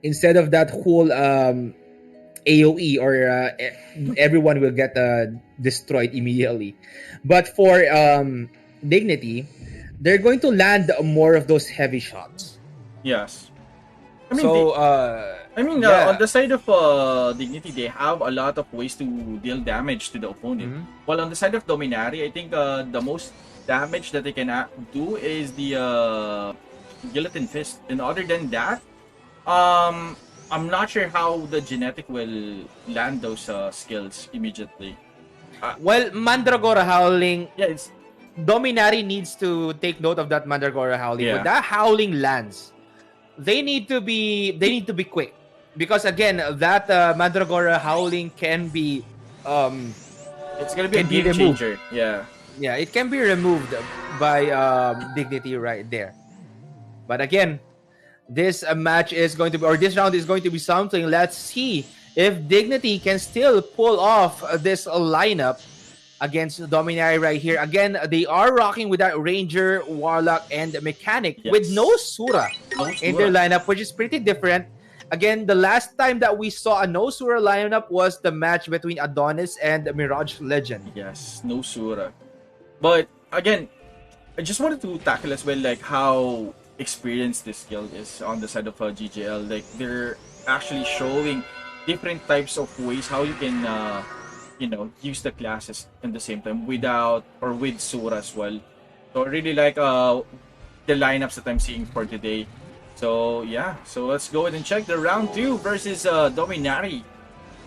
instead of that whole AOE or everyone will get destroyed immediately. But for Dignity, they're going to land more of those heavy shots. Yes. I mean, So on yeah. the side of Dignity, they have a lot of ways to deal damage to the opponent. Mhm. While on the side of Dominari, I think the most damage that they can do is the Guillotine Fist. And other than that, I'm not sure how the genetic will land those skills immediately. Well, Mandragora Howling, Yeah, it's Dominari needs to take note of that Mandragora Howling. When yeah, that Howling lands, they need to be quick because again, that Mandragora Howling it's gonna be a can be game removed. changer. Yeah, Yeah, it can be removed by Dignity right there. But again, this match is going to be, or this round is going to be something. Let's see if Dignity can still pull off this lineup against Dominari right here. Again, they are rocking with that Ranger, Warlock, and Mechanic with no yes, Sura no in their Sura. lineup, which is pretty different. Again, the last time that we saw a no Sura lineup was the match between Adonis and Mirage Legend. Yes, no Sura. But again, I just wanted to tackle as well like how experienced this guild is on the side of GGL. Like they're actually showing different types of ways how you can use the classes in the same time without or with Sura as well. So I really like the lineups that I'm seeing for today. So yeah, so let's go ahead and check the round 2 versus Dominari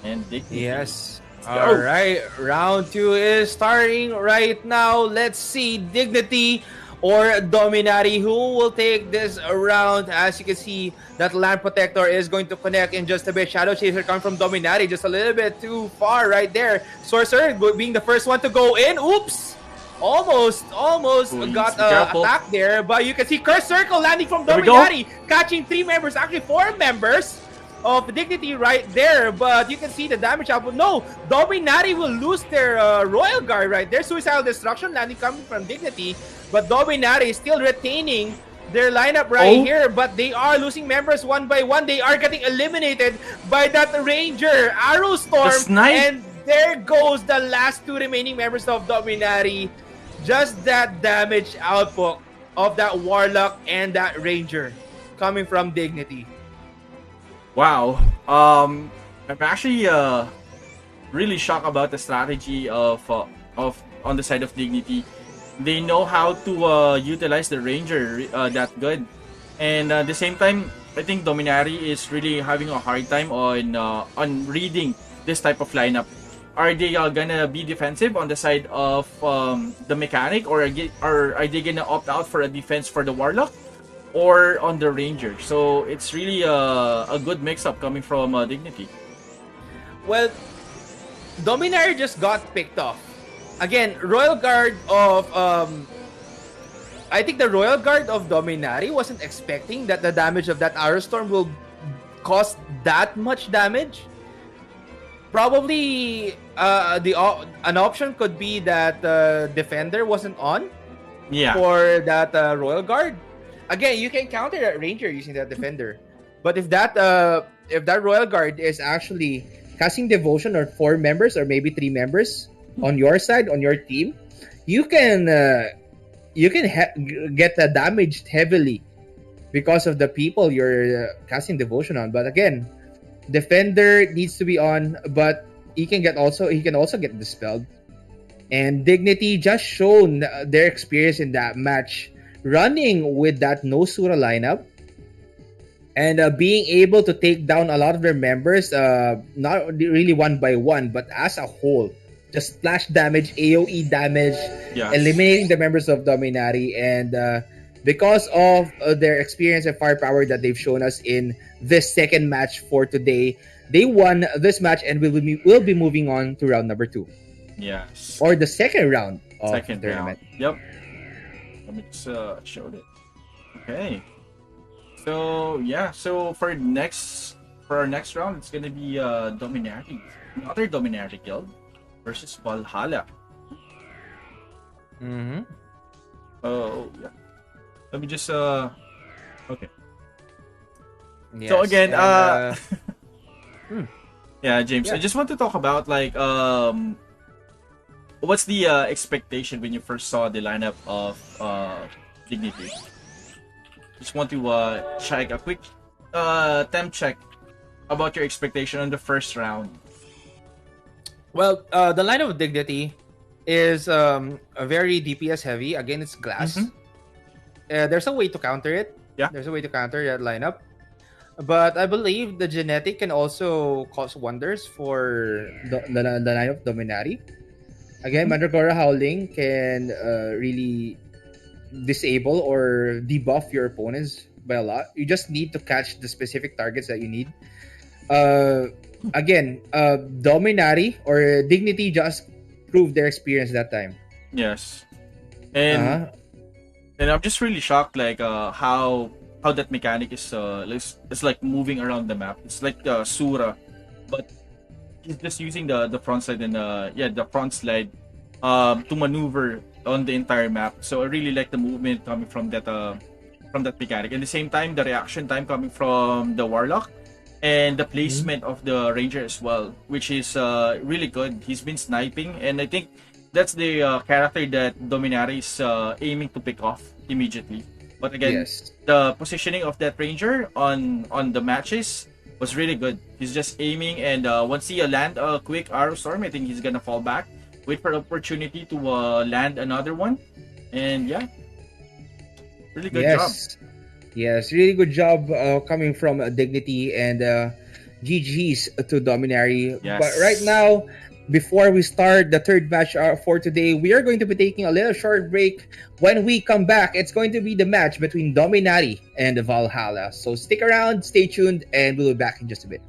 and Dignity. Yes. Let's All go. right. Round 2 is starting right now. Let's see Dignity or Dominati who will take this round. As you can see, that Land Protector is going to connect in just a bit. Shadow Chaser coming from Dominati just a little bit too far right there. Sorcerer being the first one to go in. Oops! Almost Please got be careful. attacked there, but you can see Curse Circle landing from There we go. Dominati, catching 3 members, actually 4 members of Dignity right there, but you can see the damage output. No, Dominati will lose their Royal Guard right there. Suicidal Destruction landing coming from Dignity, but Dominati is still retaining their lineup right here, but they are losing members one by one. They are getting eliminated by that Ranger, Arrow Storm, and there goes the last 2 remaining members of Dominati. Just that damage output of that Warlock and that Ranger coming from Dignity. Wow. I'm actually really shocked about the strategy of on the side of Dignity. They know how to utilize the Ranger that good, and at the same time, I think Dominari is really having a hard time on reading this type of lineup. Are they gonna be defensive on the side of the mechanic, or are they gonna opt out for a defense for the Warlock, or on the Ranger? So it's really a good mix-up coming from Dignity. Well, Dominari just got picked off. Again, Royal Guard of I think the Royal Guard of Dominari wasn't expecting that the damage of that Arrow Storm will cause that much damage. Probably an option could be that Defender wasn't on for that Royal Guard. Again, you can counter that Ranger using that Defender. But if that Royal Guard is actually casting Devotion or 4 members or maybe 3 members on your side, on your team, you can get damaged heavily because of the people you're casting Devotion on. But again, Defender needs to be on, but he can also get dispelled. And Dignity just shown their experience in that match, running with that no Sura lineup and being able to take down a lot of their members, not really one by one, but as a whole. Just splash damage, AoE damage, eliminating the members of Dominati, and because of their experience and firepower that they've shown us in this second match for today, they won this match and will be moving on to round number 2. Yes. Or the second round of the tournament. Yep. Let me just show it. Okay. So yeah, so for our next round, it's gonna be Dominati, another Dominati guild versus Valhalla. Oh yeah. Let me just okay. Yes, so again, yeah, James, I just want to talk about like what's the expectation when you first saw the lineup of Dignity? Just want to check a quick temp check about your expectation on the first round. Well, the lineup of Dignity is a very DPS heavy. Again, it's glass. There's a way to counter it. Yeah. There's a way to counter that lineup. But I believe the genetic can also cause wonders for the lineup of Dominati. Again, Mandragora Howling can really disable or debuff your opponents by a lot. You just need to catch the specific targets that you need. Again, Dominati or Dignity just proved their experience that time. Yes. And I'm just really shocked like how that mechanic is it's like moving around the map. It's like Sura, but he's just using the front slide and the front slide to maneuver on the entire map. So I really like the movement coming from that mechanic. At the same time, the reaction time coming from the Warlock and the Mhm. placement of the ranger as well, which is really good. He's been sniping, and I think that's the character that Dominaria is aiming to pick off immediately. But again, Yes. the positioning of that ranger on the matches was really good. He's just aiming, and once he land a quick arrow storm, I think he's gonna fall back, wait for opportunity to land another one, and yeah, really good job. Yes. Yes. Really good job coming from Dignity and GG's to Dominary. But right Yes. now, before we start the third match for today, we are going to be taking a little short break. When we come back, it's going to be the match between Dominari and Valhalla. So stick around, stay tuned, and we'll be back in just a bit.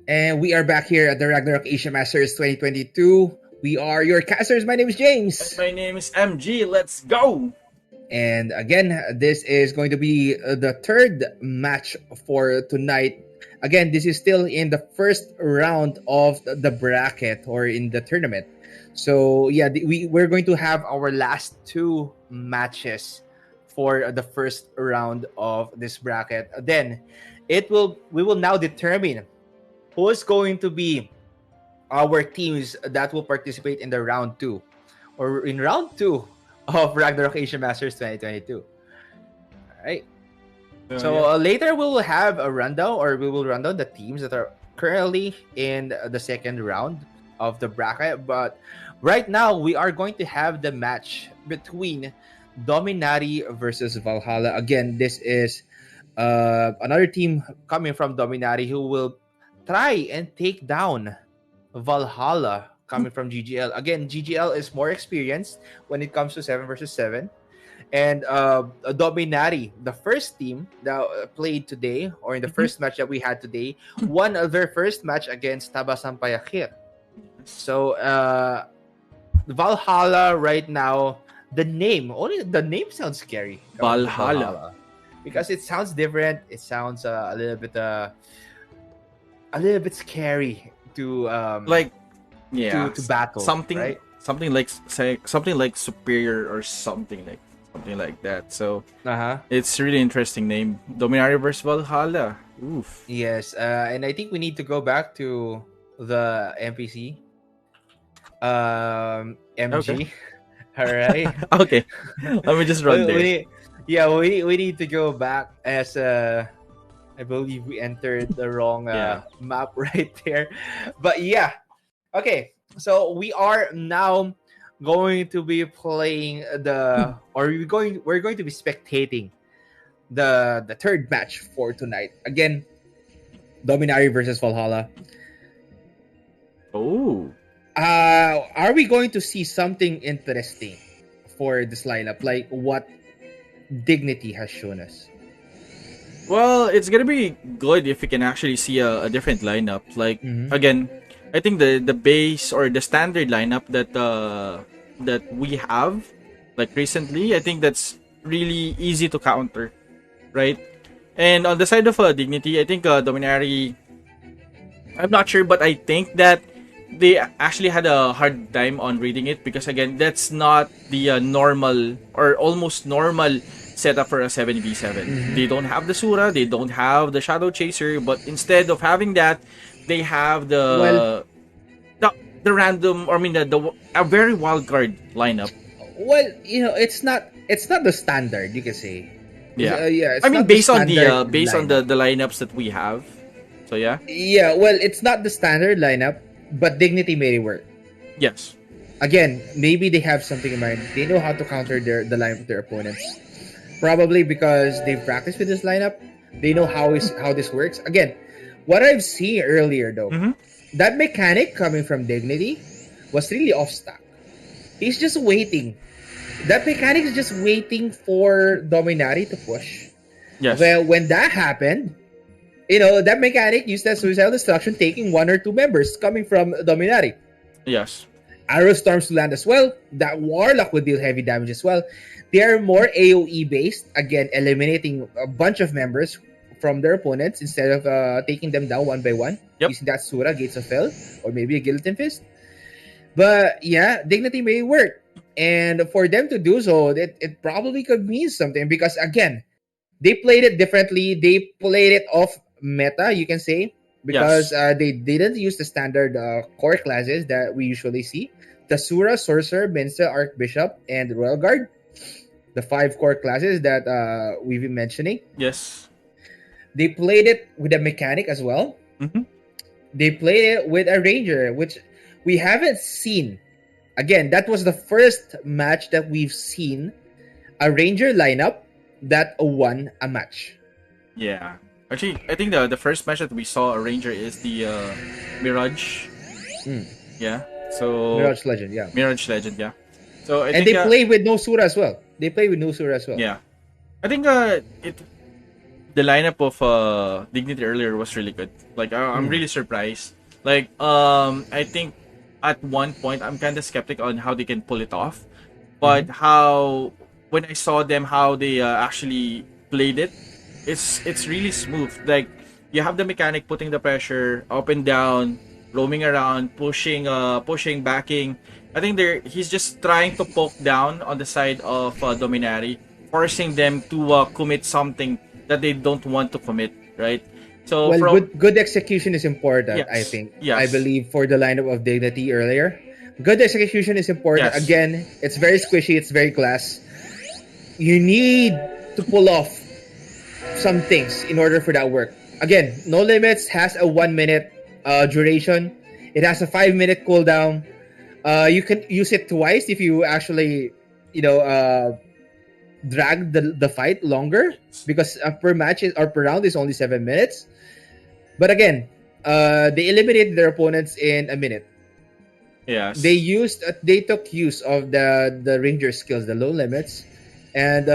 And we are back here at the Ragnarok Asia Masters 2022. We are your casters. My name is And James. my name is MG. Let's go! And again, this is going to be the third match for tonight. Again, this is still in the first round of the bracket or in the tournament. So yeah, we're going to have our last two matches for the first round of this bracket. Then we will now determine who is going to be our teams that will participate in the round two or in round two of Ragnarok Asia Masters 2022. All right. So Yeah. later we will have a rundown, or we will run down the teams that are currently in the second round of the bracket. But right now we are going to have the match between Dominati versus Valhalla. Again, this is another team coming from Dominati who will try and take down Valhalla coming from GGL. Again, GGL is more experienced when it comes to 7 versus 7. And Dominati, the first team that played today, or in the Mhm. first match that we had today, won their first match against Tabasan Payakir. So, Valhalla right now, only the name sounds scary coming from Valhalla. Valhalla. Because it sounds different. It sounds a little bit scary to Like, yeah, to battle, something, right? something like superior or something like that. So Uh-huh. it's really interesting name. Dominaria versus Valhalla. Oof. Yes, and I think we need to go back to the NPC, Okay. MG. All right. Okay. Let me just run there. Yeah, we need to go back as I believe we entered the wrong Yeah. map right there. But yeah, okay. So we are now going to be playing we're going to be spectating the third match for tonight. Again, Dominari versus Valhalla. Oh. Are we going to see something interesting for this lineup? Like what Dignity has shown us? Well, it's gonna be good if we can actually see a different lineup. Like Mm-hmm. again, I think the base or the standard lineup that we have like recently, I think that's really easy to counter, right? And on the side of Dignity, I think Dominari, I'm not sure, but I think that they actually had a hard time on reading it because again, that's not the normal or almost normal setup for a 7v7. Mm-hmm. They don't have the Sura, they don't have the Shadow Chaser, but instead of having that, they have Well, the, the random, or I mean the a very wild card lineup. it's not the standard, you can say. Yeah, Yeah, I it's mean not the standard based on lineup. the lineups that we have. So yeah, Yeah, well, it's not the standard lineup, but Dignity made it work. yes, Again, maybe they have something in mind. They know how to counter the line of their opponents. Probably because they've practiced with this lineup. They know how this works. Again, what I've seen earlier though, mm-hmm. that mechanic coming from Dignity was really off stack. He's just waiting. That mechanic is just waiting for Dominati to push. Yes, Well, when that happened, that mechanic used that suicidal destruction, taking one or two members coming from Dominati. yes, Arrow storms to land as well. That Warlock would deal heavy damage as well. They are more AoE based, again, eliminating a bunch of members from their opponents instead of taking them down one by one Yep. using that Sura, Gates of Hell, or maybe a Guillotine Fist. But yeah, Dignity may work. And for them to do so, it probably could mean something because, again, they played it differently. They played it off meta, you can say, because yes, they didn't use the standard core classes that we usually see. The Sura, Sorcerer, Mensa, Archbishop, and Royal Guard. The 5 core classes that we've been mentioning. yes. They played it with a mechanic as well. Mm-hmm. They played it with a Ranger, which we haven't seen. Again, that was the first match that we've seen a Ranger lineup that won a match. Yeah. Actually, I think the first match that we saw a Ranger is the Mirage. Mm. Yeah. So Mirage Legend, yeah. Mirage Legend, yeah. So I And think they play with no Sura as well. They play with no Sura as well. yeah. I think the lineup of Dignity earlier was really good. Like I'm really surprised. Like I think at one point I'm kind of skeptic on how they can pull it off, but Mm-hmm. how when I saw them how they actually played it, it's really smooth. Like you have the mechanic putting the pressure up and down, roaming around, pushing, backing. I think he's just trying to poke down on the side of Dominari, forcing them to commit something that they don't want to commit, right? So Well, from good execution is important. I yes, think. I yes, believe for the lineup of Dignity earlier, good execution is important. yes, Again, it's very squishy. It's very glass. You need to pull off some things in order for that work. Again, No Limits has a 1 minute duration. It has a 5 minute cooldown. You can use it twice if you actually, you know, drag the fight longer because per match or per round is only 7 minutes. But again, they eliminated their opponents in a minute. yes. They took use of the ranger skills, the low limits, and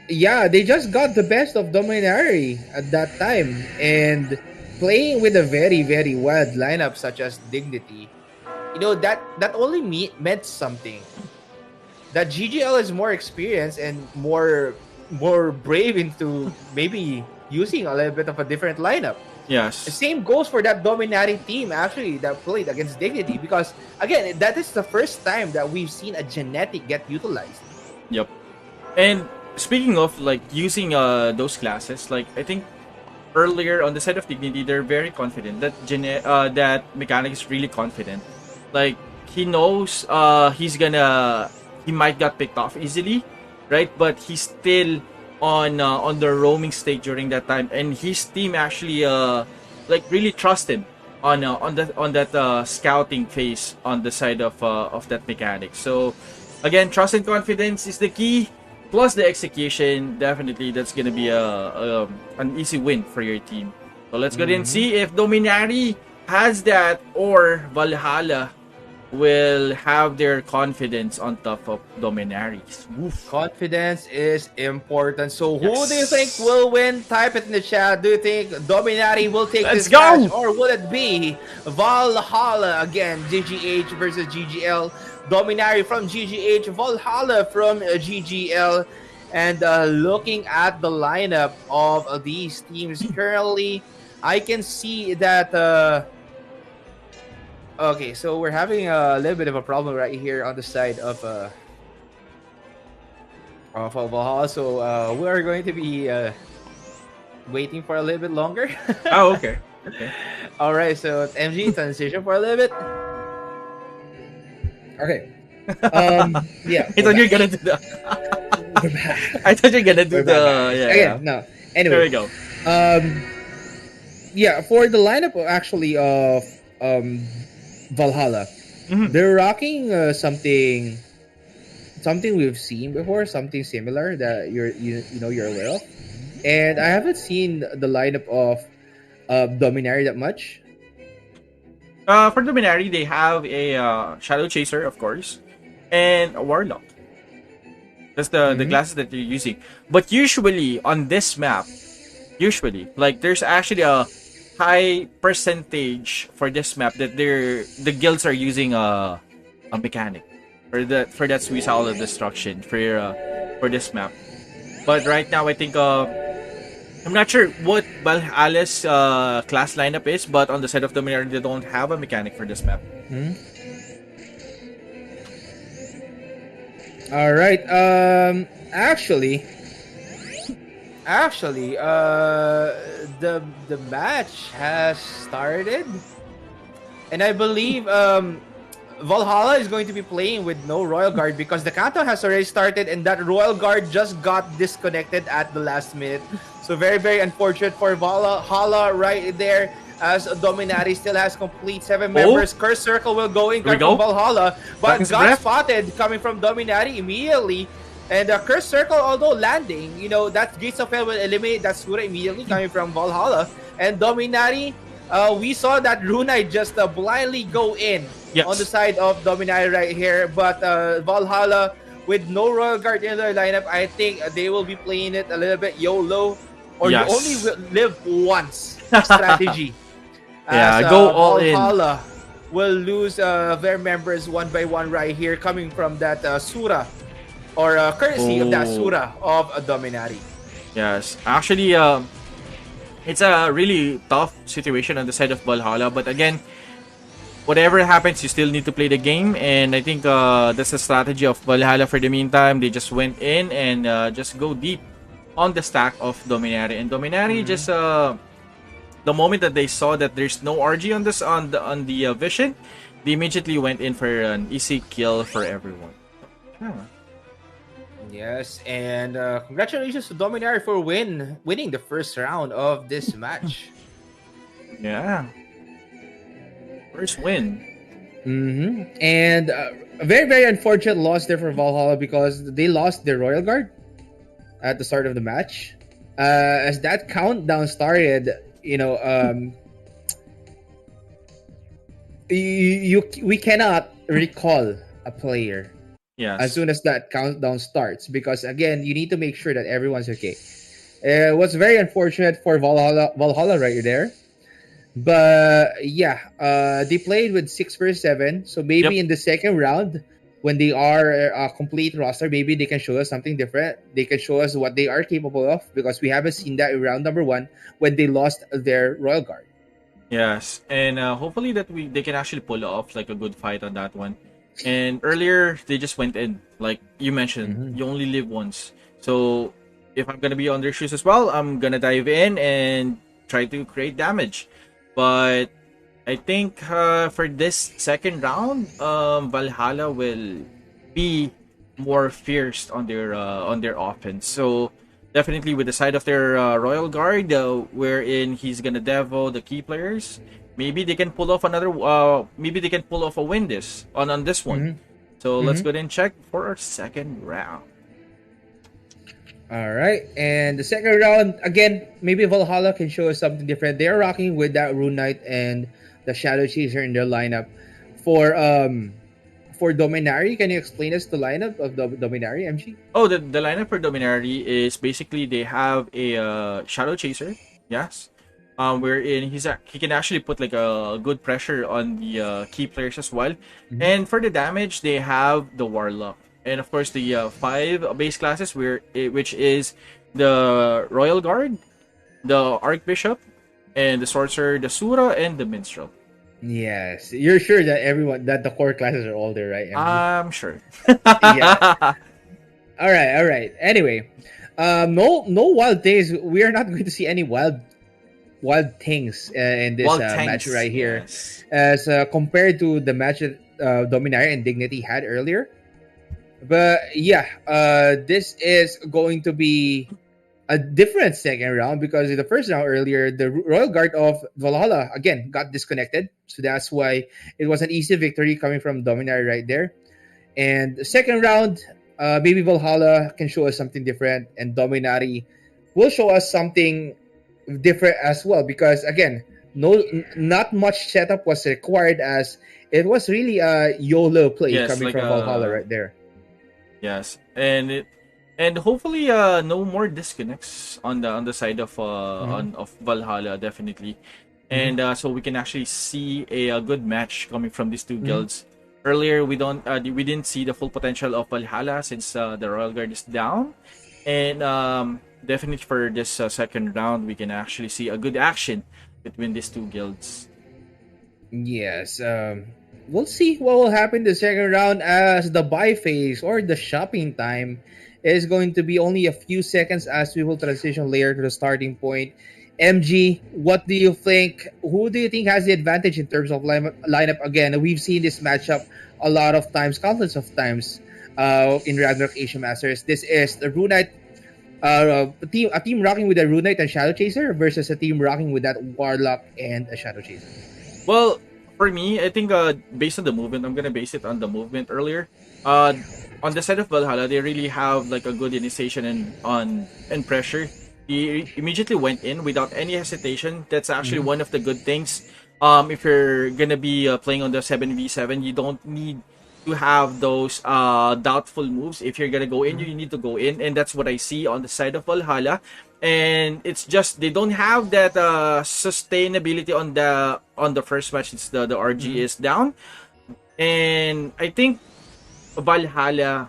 yeah, they just got the best of Dominari at that time, and playing with a very wild lineup such as Dignity. That only meant something. That GGL is more experienced and more brave into maybe using a little bit of a different lineup. The Yes. same goes for that dominating team actually that played against Dignity, because again, that is the first time that we've seen a genetic get utilized. Yep. And speaking of like using those classes, like I think earlier on the side of Dignity, they're very confident that that mechanic is really confident. Like he knows he might get picked off easily, right? But he's still on the roaming state during that time, and his team actually like really trust him on that scouting phase on the side of that mechanic. So again, trust and confidence is the key. Plus the execution, definitely that's gonna be an easy win for your team. So let's go ahead and Mm-hmm. see if Dominari has that or Valhalla will have their confidence on top of Dominaris. Woof. Confidence is important. So who do you think Yes. will win? Type it in the chat. Do you think Dominati will take Let's this match, go! or will it be Valhalla again? GGH versus GGL. Dominari from GGH, Valhalla from GGL. And looking at the lineup of these teams currently, I can see that. Okay, so we're having a little bit of a problem right here on the side of Valhalla. So we are going to be waiting for a little bit longer. Oh, okay. Okay. All right, so MG transition for a little bit. Okay. Yeah, I we're thought you're back. gonna do the. We're back. I thought you're gonna do We're back, the. guys. Yeah, yeah. Again, no. There Anyway, we go. um, yeah, for the lineup actually of um Valhalla, Mhm. they're rocking something we've seen before, something similar that you're aware of. And I haven't seen the lineup of Dominari that much. For Dominari, they have a Shadow Chaser, of course, and a Warlock. That's the Mm-hmm. classes that they're using. But usually on this map, usually like there's actually a high percentage for this map that the guilds are using a mechanic for that suicidal destruction for this map. But right now, I think I'm not sure what Valhalla's class lineup is, but on the side of Dominar, they don't have a mechanic for this map. Mm-hmm. All right. Actually, the match has started, and I believe Valhalla is going to be playing with no Royal Guard because the countdown has already started, and that Royal Guard just got disconnected at the last minute. So very unfortunate for Valhalla right there. As Dominati still has complete 7 members. Oh, Curse Circle will go in here we coming from go. Valhalla, but Dragon's got Breath. spotted coming from Dominati immediately. And the Curse Circle, although landing, that Gates of Hell will eliminate that Sura immediately coming from Valhalla. And Dominati, we saw that Runai just blindly go in on the Yes. side of Dominati right here. But Valhalla, with no Royal Guard in their lineup, I think they will be playing it a little bit YOLO, or you only Yes. live once strategy as Yeah, go all in. Valhalla. will lose their members one by one right here, coming from that Sura or courtesy of that Oh, Sura of Dominari. yes. Actually, it's a really tough situation on the side of Valhalla. But again, whatever happens, you still need to play the game. And I think that's the strategy of Valhalla for the meantime. They just went in and just go deep on the stack of Dominari. And Dominari Mm-hmm. just the moment that they saw that there's no RG on this on the vision, they immediately went in for an easy kill for everyone. Yeah. Yes, and congratulations to Dominari for winning the first round of this match. Yeah. First win. And a very, very unfortunate loss there for Valhalla because they lost their Royal Guard at the start of the match. As that countdown started, we cannot recall a player as Yes. soon as that countdown starts because again, you need to make sure that everyone's okay. What's very unfortunate for Valhalla right there. But yeah, they played with 6 versus 7. So Yep. maybe in the second round, when they are a complete roster, maybe they can show us something different. They can show us what they are capable of because we haven't seen that in round number 1 when they lost their Royal Guard. Yes, and hopefully that they can actually pull off like a good fight on that one. And earlier they just went in, like you mentioned, Mm-hmm. you only live once. So if I'm gonna be on their shoes as well, I'm gonna dive in and try to create damage. But I think for this second round, Valhalla will be more fierce on their offense. So definitely with the side of their Royal Guard, wherein he's gonna devo the key players. Maybe they can pull off another. Maybe they can pull off a win this on this one. Mm-hmm. So let's Mm-hmm. go ahead and check for our second round. All right, and the second round again, maybe Valhalla can show us something different. They're rocking with that Rune Knight and the Shadow Chaser in their lineup. For Dominari, can you explain us the lineup of the Dominari MG? Oh, the lineup for Dominari is basically they have a Shadow Chaser. Yes. Wherein he can actually put like a good pressure on the key players as well. Mm-hmm. And for the damage, they have the Warlock, and of course the five base classes which is the Royal Guard, the Archbishop, and the Sorcerer, the Sura, and the Minstrel. Yes, you're sure that everyone that the core classes are all there, right, MG? I'm sure. Yeah. All right. Anyway, no wild things. We are not going to see any wild things in this Wild match tanks, right here, yes. as compared to the match that Dominaria and Dignity had earlier. But yeah, this is going to be a different second round because in the first round earlier, the Royal Guard of Valhalla again got disconnected. So that's why it was an easy victory coming from Dominari right there. And the second round, maybe Valhalla can show us something different, and Dominari will show us something different as well. Because again, not much setup was required, as it was really a YOLO play Yes, coming like from Valhalla right there. yes, and hopefully no more disconnects on the side of Mm-hmm. on of Valhalla, definitely. Mm-hmm. And so we can actually see a good match coming from these two Mm-hmm. guilds. Earlier we didn't see the full potential of Valhalla since the Royal Guard is down, and definitely for this second round we can actually see a good action between these two guilds. Yes. We'll see what will happen the second round, as the buy phase or the shopping time is going to be only a few seconds as we will transition later to the starting point. MG, what do you think? Who do you think has the advantage in terms of lineup? Again, we've seen this matchup a lot of times, countless of times, in Ragnarok Asia Masters. This is the Rune Knight, a team rocking with a Rune Knight and Shadow Chaser versus a team rocking with that Warlock and a Shadow Chaser. Well, for me, I think based on the movement, I'm gonna base it on the movement earlier. Uh, on the side of Valhalla, they really have like a good initiation and pressure. He immediately went in without any hesitation. That's actually Mm-hmm. one of the good things. If you're gonna be playing on the 7v7, you don't need to have those doubtful moves. If you're gonna go in, you need to go in, and that's what I see on the side of Valhalla. And it's just they don't have that sustainability on the first match. It's the RG Mhm. is down, and I think Valhalla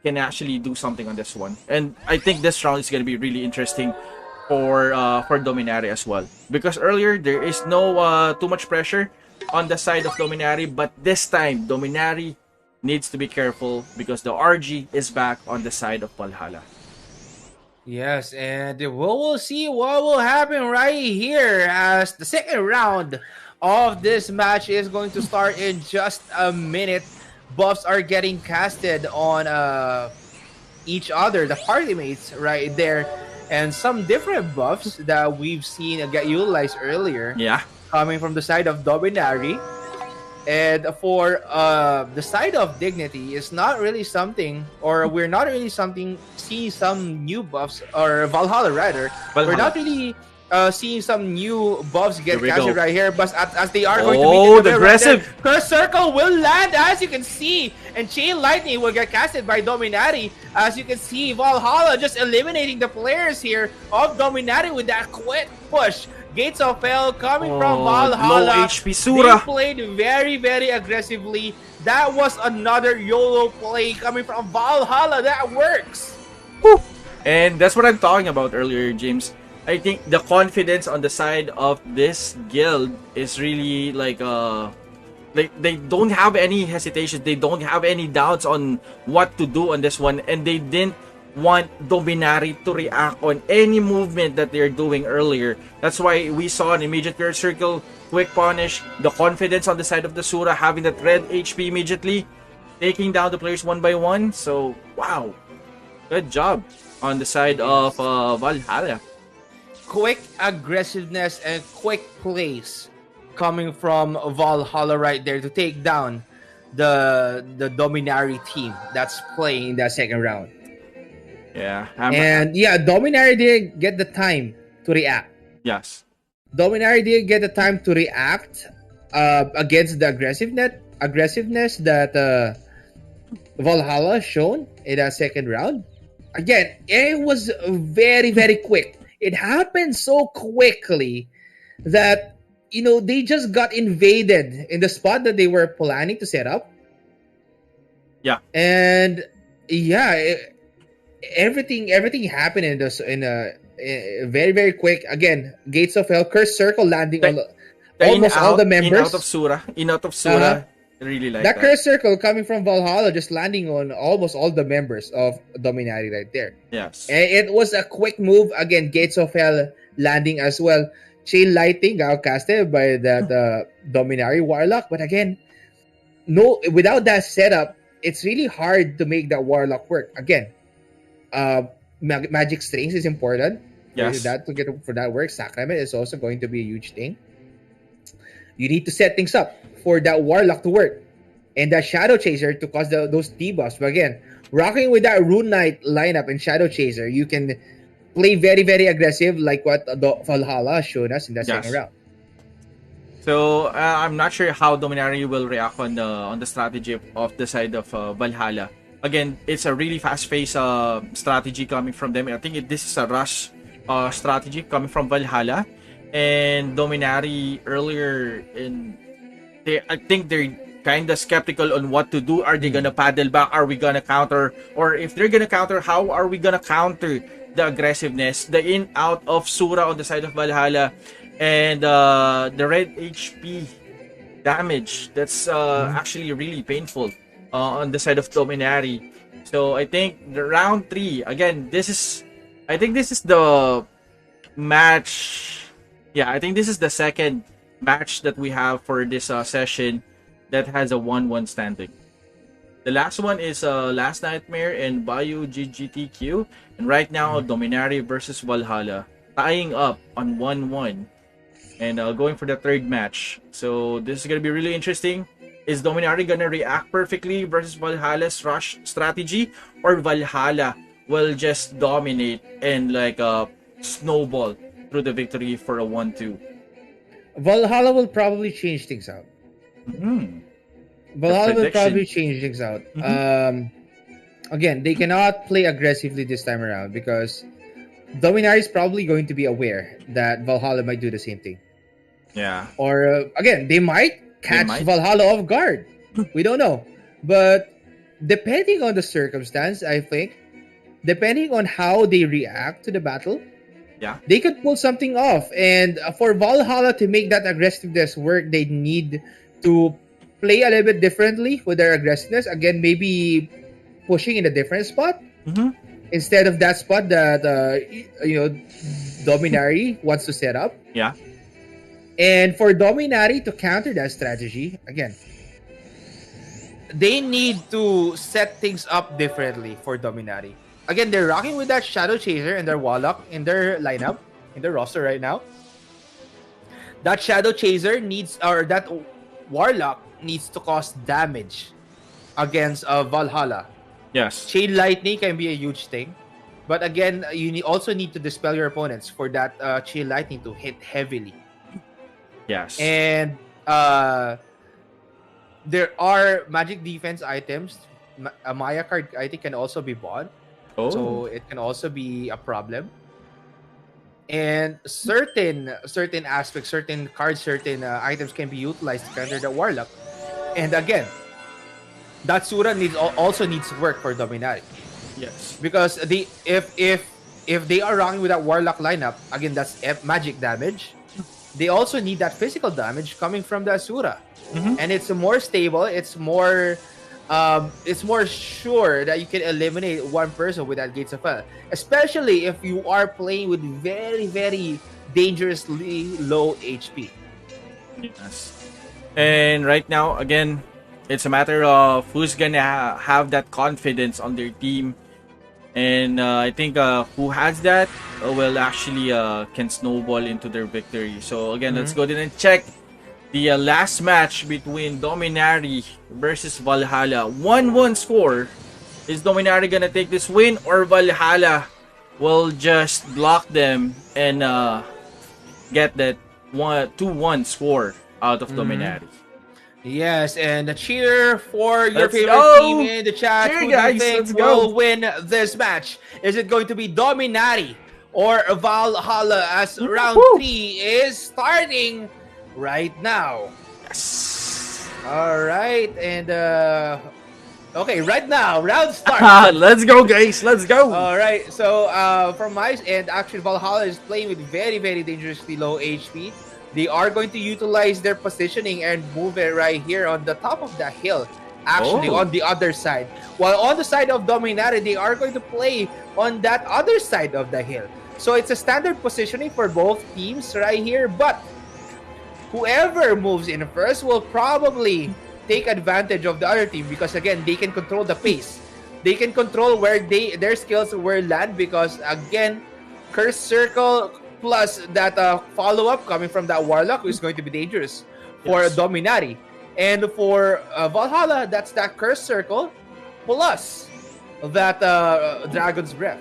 can actually do something on this one. And I think this round is gonna be really interesting for Dominari as well. Because earlier there is no too much pressure on the side of Dominari, but this time Dominari needs to be careful because the RG is back on the side of Valhalla. Yes, and we'll see what will happen right here as the second round of this match is going to start in just a minute. Buffs are getting casted on each other, the party mates right there, and some different buffs that we've seen get utilized earlier Yeah. coming from the side of Dominari. And for the side of dignity is not really something, or we're not really something seeing some new buffs, or Valhalla rather. We're Valhalla. not really seeing some new buffs Here get we go. casted right here, but as they are going to meet in Oh, the the middle right there, aggressive. Curse Circle will land as you can see, and Chain Lightning will get casted by Dominati. As you can see, Valhalla just eliminating the players here of Dominati with that quick push. Gates of Hell coming from Oh, low Valhalla. HP They Sura. played very, very aggressively. That was another YOLO play coming from Valhalla. That works. Whew. And that's what I'm talking about earlier, James. I think the confidence on the side of this guild is really like they don't have any hesitation, they don't have any doubts on what to do on this one, and they didn't want Dominari to react on any movement that they're doing earlier. That's why we saw an immediate clear circle, quick punish, the confidence on the side of the Sura, having that red HP immediately, taking down the players one by one. So wow, good job on the side of Yes. Valhalla. Quick aggressiveness and quick plays coming from Valhalla right there to take down the Dominari team that's playing in that second round. Yeah, And yeah, Dominari didn't get the time to react. yes. Dominari didn't get the time to react against the aggressiveness that Valhalla shown in that second round. Again, it was very, very quick. It happened so quickly that they just got invaded in the spot that they were planning to set up. Yeah. And yeah, everything happened in a very, very quick. Again, Gates of Hell, Curse Circle landing The, on the almost all the in out of members. Sura, in out of Uh-huh. Sura, I really like That that. Curse Circle coming from Valhalla just landing on almost all the members of Dominati right there. Yes. And it was a quick move. Again, Gates of Hell landing as well. Chain Lighting outcasted by that Dominari Warlock. But again, no, without that setup, it's really hard to make that Warlock work. Again, uh, Magic Strings is important Yes. for that work. Sacrament is also going to be a huge thing. You need to set things up for that Warlock to work and that Shadow Chaser to cause those debuffs. But again, rocking with that Rune Knight lineup and Shadow Chaser, you can play very, very aggressive like what Valhalla showed us in that second Yes. round. So I'm not sure how Dominari will react on the strategy of the side of Valhalla. Again, it's a really fast-paced strategy coming from them. I think this is a rush strategy coming from Valhalla, and Dominari earlier I think they're kind of skeptical on what to do. Are they gonna paddle back? Are we gonna counter? Or if they're gonna counter, how are we gonna counter the aggressiveness, the in out of Sura on the side of Valhalla, and the red HP damage? That's actually really painful on the side of Dominari. So I think the round 3 again. I think this is the match. Yeah, I think this is the second match that we have for this session that has a 1-1 standing. The last one is Last Nightmare and Bayou GGTQ. And right now, Dominari versus Valhalla tying up on 1-1 and going for the third match. So this is going to be really interesting. Is Dominari going to react perfectly versus Valhalla's rush strategy, or Valhalla will just dominate and like snowball through the victory for a 1-2? Valhalla will probably change things out. Mm. The Valhalla will prediction. probably change things out. Mm-hmm. Again, they cannot play aggressively this time around because Dominar is probably going to be aware that Valhalla might do the same thing. Yeah, Or again, they might they catch might. Valhalla off guard. We don't know. But depending on the circumstance, I think, depending on how they react to the battle, Yeah. they could pull something off. And for Valhalla to make that aggressiveness work, they need to play a little bit differently with their aggressiveness. Again, maybe pushing in a different spot Mm-hmm. instead of that spot that Dominari wants to set up. Yeah. And for Dominari to counter that strategy, again, they need to set things up differently for Dominari. Again, they're rocking with that Shadow Chaser and their Warlock in their lineup, in their roster right now. That Shadow Chaser needs, or that Warlock needs to cause damage against Valhalla. Yes. Chain Lightning can be a huge thing. But again, also need to dispel your opponents for that Chain Lightning to hit heavily. Yes. And there are magic defense items. A Maya card, I think, can also be bought. Oh. So it can also be a problem. And certain aspects, certain cards, certain items can be utilized to counter the Warlock. And again, that Sura also needs work for Dominari. Yes. Because if they are rocking with that Warlock lineup, again, that's magic damage. They also need that physical damage coming from the Asura. Mm-hmm. And it's more stable, it's more sure that you can eliminate one person with that Gates of Hell. Especially if you are playing with very, very dangerously low HP. Yes. And right now, again, it's a matter of who's gonna have that confidence on their team. And I think who has that will actually can snowball into their victory. So again, let's go ahead and check the last match between Dominari versus Valhalla. 1-1 score. Is Dominari gonna take this win, or Valhalla will just block them and get that 2-1 score out of Dominari? Yes, and a cheer for your Let's favorite go! team in the chat. Cheer, Who do guys, you think let's go. will win this match? Is it going to be Dominari or Valhalla as round 3 is starting right now? Yes. All right, and okay, right now, round start. Let's go, guys. Let's go. All right, so from my end, actually, Valhalla is playing with very, very dangerously low HP. They are going to utilize their positioning and move it right here on the top of the hill. Actually, on the other side. While on the side of Dominari, they are going to play on that other side of the hill. So it's a standard positioning for both teams right here. But whoever moves in first will probably take advantage of the other team because, again, they can control the pace. They can control where their skills will land because, again, Curse Circle plus that follow-up coming from that Warlock is going to be dangerous for Dominari. And for Valhalla, that's that Curse Circle plus that Dragon's Breath.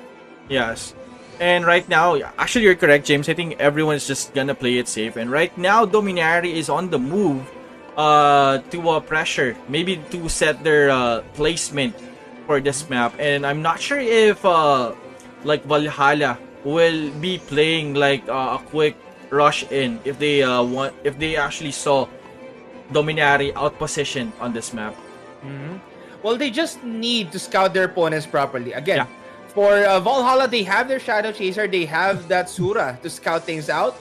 Yes. And right now, actually you're correct, James. I think everyone's just gonna play it safe. And right now, Dominari is on the move to pressure. Maybe to set their placement for this map. And I'm not sure if like Valhalla will be playing like a quick rush in if they actually saw Dominari out position on this map. Well, they just need to scout their opponents properly. Again, for Valhalla, they have their Shadow Chaser, they have that Sura to scout things out.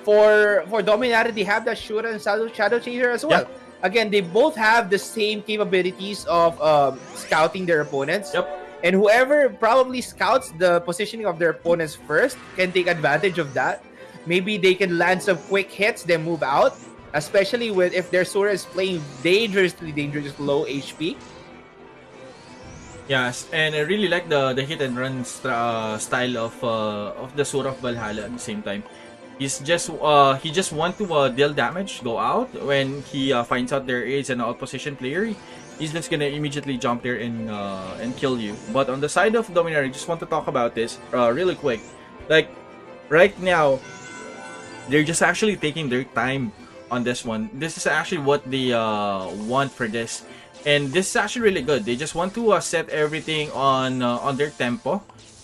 For Dominari, they have that Shura and Shadow Chaser as well. Again, they both have the same capabilities of scouting their opponents. And whoever probably scouts the positioning of their opponents first can take advantage of that. Maybe they can land some quick hits, then move out. Especially if their Sura is playing dangerously low HP. Yes, and I really like the hit and run style of the Sura of Valhalla at the same time. He just want to deal damage, go out. When he finds out there is an out-position player, he's just gonna immediately jump there and kill you. But on the side of Dominari, just want to talk about this really quick. Like, right now, they're just actually taking their time on this one. This is actually what they want for this. And this is actually really good. They just want to set everything on their tempo,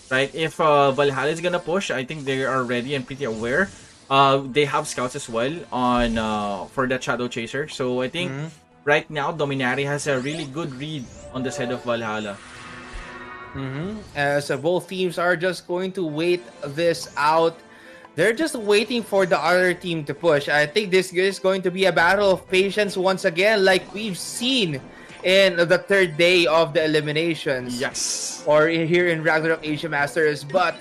right? If Valhalla is gonna push, I think they are ready and pretty aware. They have scouts as well on for that Shadow Chaser. So I think Mm-hmm. right now Dominari has a really good read on the side of Valhalla. Mm-hmm. As both teams are just going to wait this out. They're just waiting for the other team to push. I think this is going to be a battle of patience once again, like we've seen in the third day of the eliminations, Yes. or here in Ragnarok Asia Masters. But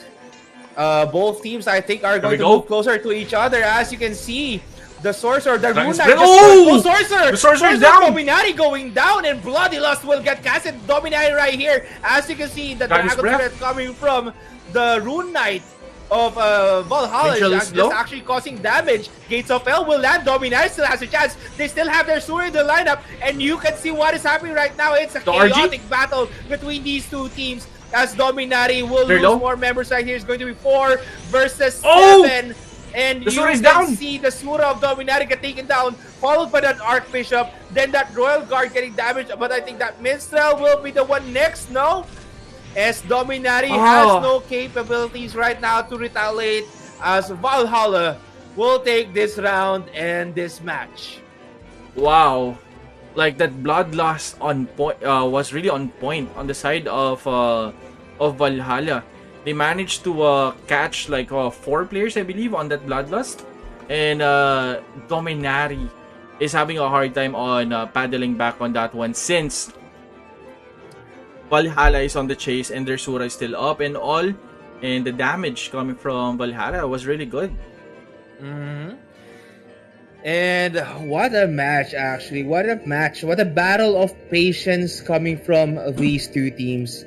both teams, I think, are There we going to move go. closer to each other. As you can see, the Sorcerer, the Rune Dragon's Knight Breath. just pushed. Oh, Oh! Sorcerer! The Sorcerer is Sorcerer down! Dominati going down, and Bloody Lust will get casted. Dominati right here. As you can see, the Dragon's Dragon's Breath. Breath coming from the Rune Knight of Valhalla is Vengeful just slow. actually causing damage. Gates of Hell will land. Dominati still has a chance. They still have their Suri in the lineup, and you can see what is happening right now. It's a The RG? chaotic battle between these two teams. As Dominati will They're lose low. more members right here. It's going to be 4 versus Oh! 7. And The you Sura is can down. see the Sura of Dominati get taken down, followed by that Archbishop, then that Royal Guard getting damaged. But I think that Minstrel will be the one next, no? As Dominati has no capabilities right now to retaliate, as Valhalla will take this round and this match. Wow. Like that bloodlust on point was really on point on the side of Valhalla. They managed to catch like 4 players, I believe, on that bloodlust, and Dominari is having a hard time on paddling back on that one since Valhalla is on the chase and their Sura is still up and all, and the damage coming from Valhalla was really good. Mm-hmm. And what a match, actually. What a match. What a battle of patience coming from these two teams.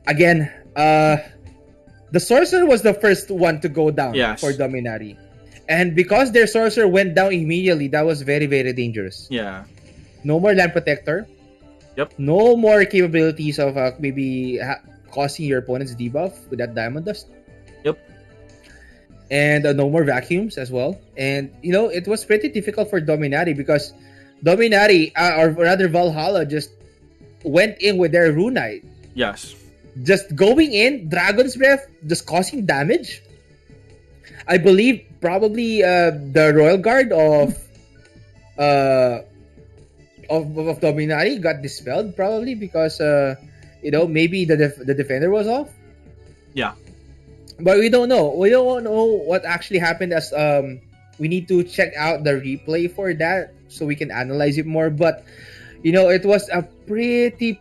Again, the Sorcerer was the first one to go down Yes. for Dominati. And because their Sorcerer went down immediately, that was very, very dangerous. Yeah. No more Land Protector. Yep. No more capabilities of maybe causing your opponent's debuff with that Diamond Dust. Yep. And no more vacuums as well. And, it was pretty difficult for Dominati because Dominati, or rather Valhalla, just went in with their Rune Knight. Yes. Just going in, Dragon's Breath, just causing damage. I believe probably the Royal Guard of Dominati got dispelled probably because maybe the defender was off. Yeah. But we don't know. We don't know what actually happened, as we need to check out the replay for that so we can analyze it more. But it was a pretty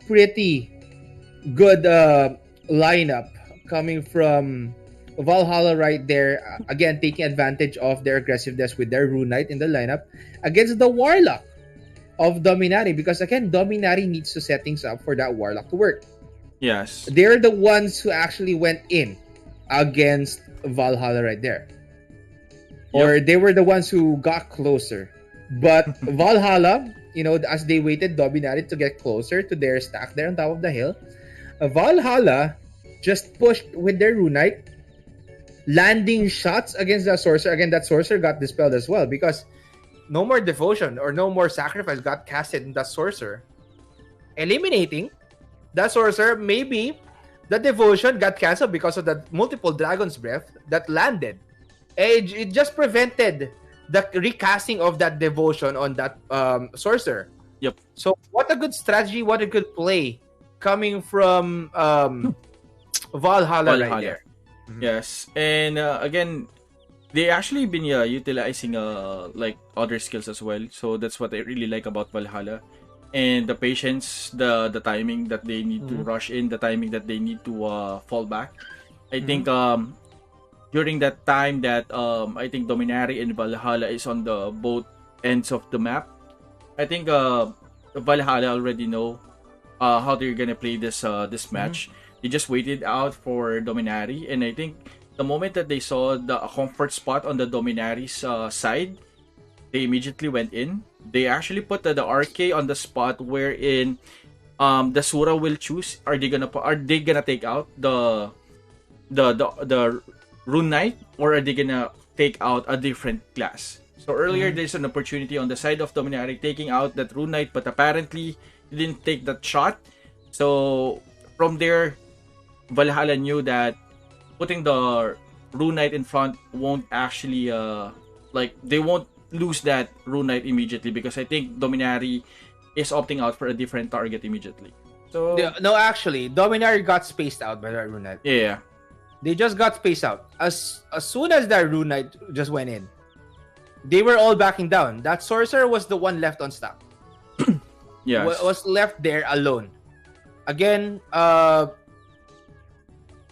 good lineup coming from Valhalla right there. Again, taking advantage of their aggressiveness with their Rune Knight in the lineup against the Warlock of Dominati, because again, Dominati needs to set things up for that Warlock to work. Yes. They're the ones who actually went in against Valhalla right there. Or they were the ones who got closer. But Valhalla, as they waited Dominati to get closer to their stack there on top of the hill, Valhalla just pushed with their Rune Knight, landing shots against the Sorcerer. Again, that Sorcerer got dispelled as well because no more devotion or no more sacrifice got casted in that Sorcerer, eliminating that Sorcerer. Maybe the devotion got cancelled because of the multiple Dragon's Breath that landed. It just prevented the recasting of that devotion on that Sorcerer. Yep. So what a good strategy, what a good play coming from Valhalla right there. Yes, and again, they actually been utilizing like other skills as well. So that's what I really like about Valhalla, and the patience, the timing that they need to rush in, the timing that they need to fall back. I think during that time that I think Dominari and Valhalla is on the both ends of the map. I think Valhalla already know how they're gonna play this match. They just waited out for Dominari, and I think the moment that they saw the comfort spot on the Dominari's side, they immediately went in. They actually put the RK on the spot wherein the Sura will choose. Are they gonna take out the Rune Knight, or are they gonna take out a different class? So earlier there's an opportunity on the side of Dominaria taking out that Rune Knight, but apparently he didn't take that shot. So from there, Valhalla knew that putting the Rune Knight in front won't actually like they won't lose that Rune Knight immediately, because I think Dominari is opting out for a different target immediately. So No, actually, Dominar got spaced out by that Rune Knight. yeah, They just got spaced out. As soon as that Rune Knight just went in, they were all backing down. That sorcerer was the one left on stack. yes, Was left there alone. Again,